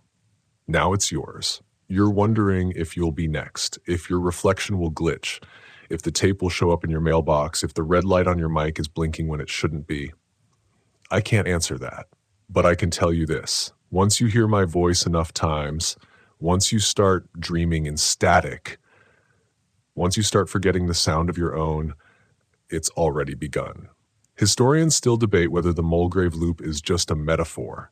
it's yours. You're wondering if you'll be next, if your reflection will glitch, if the tape will show up in your mailbox, if the red light on your mic is blinking when it shouldn't be. I can't answer that. But I can tell you this, once you hear my voice enough times, once you start dreaming in static, once you start forgetting the sound of your own, it's already begun. Historians still debate whether the Mulgrave loop is just a metaphor,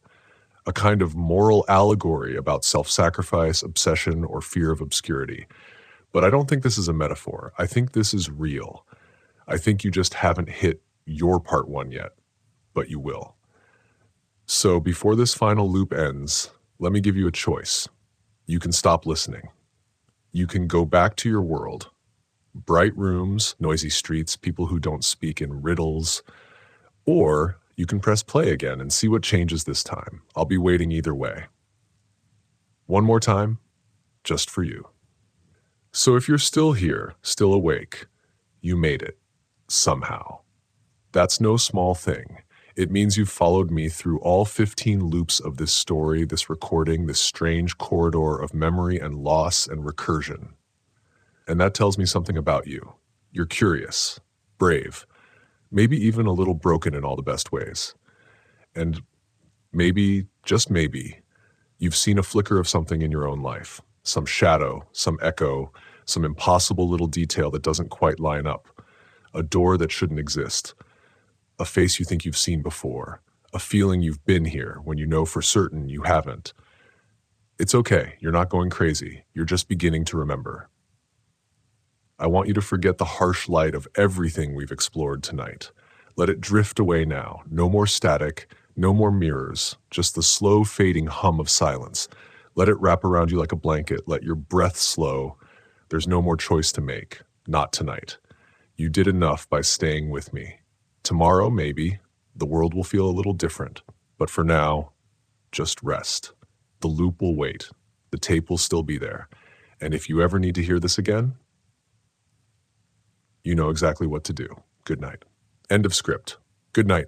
a kind of moral allegory about self-sacrifice, obsession, or fear of obscurity. But I don't think this is a metaphor. I think this is real. I think you just haven't hit your part one yet, but you will. So before this final loop ends, let me give you a choice. You can stop listening. You can go back to your world. Bright rooms, noisy streets, people who don't speak in riddles. Or you can press play again and see what changes this time. I'll be waiting either way. One more time, just for you. So if you're still here, still awake, you made it. Somehow. That's no small thing. It means you've followed me through all 15 loops of this story, this recording, this strange corridor of memory and loss and recursion. And that tells me something about you. You're curious, brave, maybe even a little broken in all the best ways. And maybe, just maybe, you've seen a flicker of something in your own life, some shadow, some echo, some impossible little detail that doesn't quite line up, a door that shouldn't exist, a face you think you've seen before, a feeling you've been here when you know for certain you haven't. It's okay, you're not going crazy, you're just beginning to remember. I want you to forget the harsh light of everything we've explored tonight. Let it drift away now. No more static, no more mirrors, just the slow fading hum of silence. Let it wrap around you like a blanket. Let your breath slow. There's no more choice to make. Not tonight. You did enough by staying with me. Tomorrow, maybe, the world will feel a little different. But for now, just rest. The loop will wait. The tape will still be there. And if you ever need to hear this again, you know exactly what to do. Good night. End of script. Good night.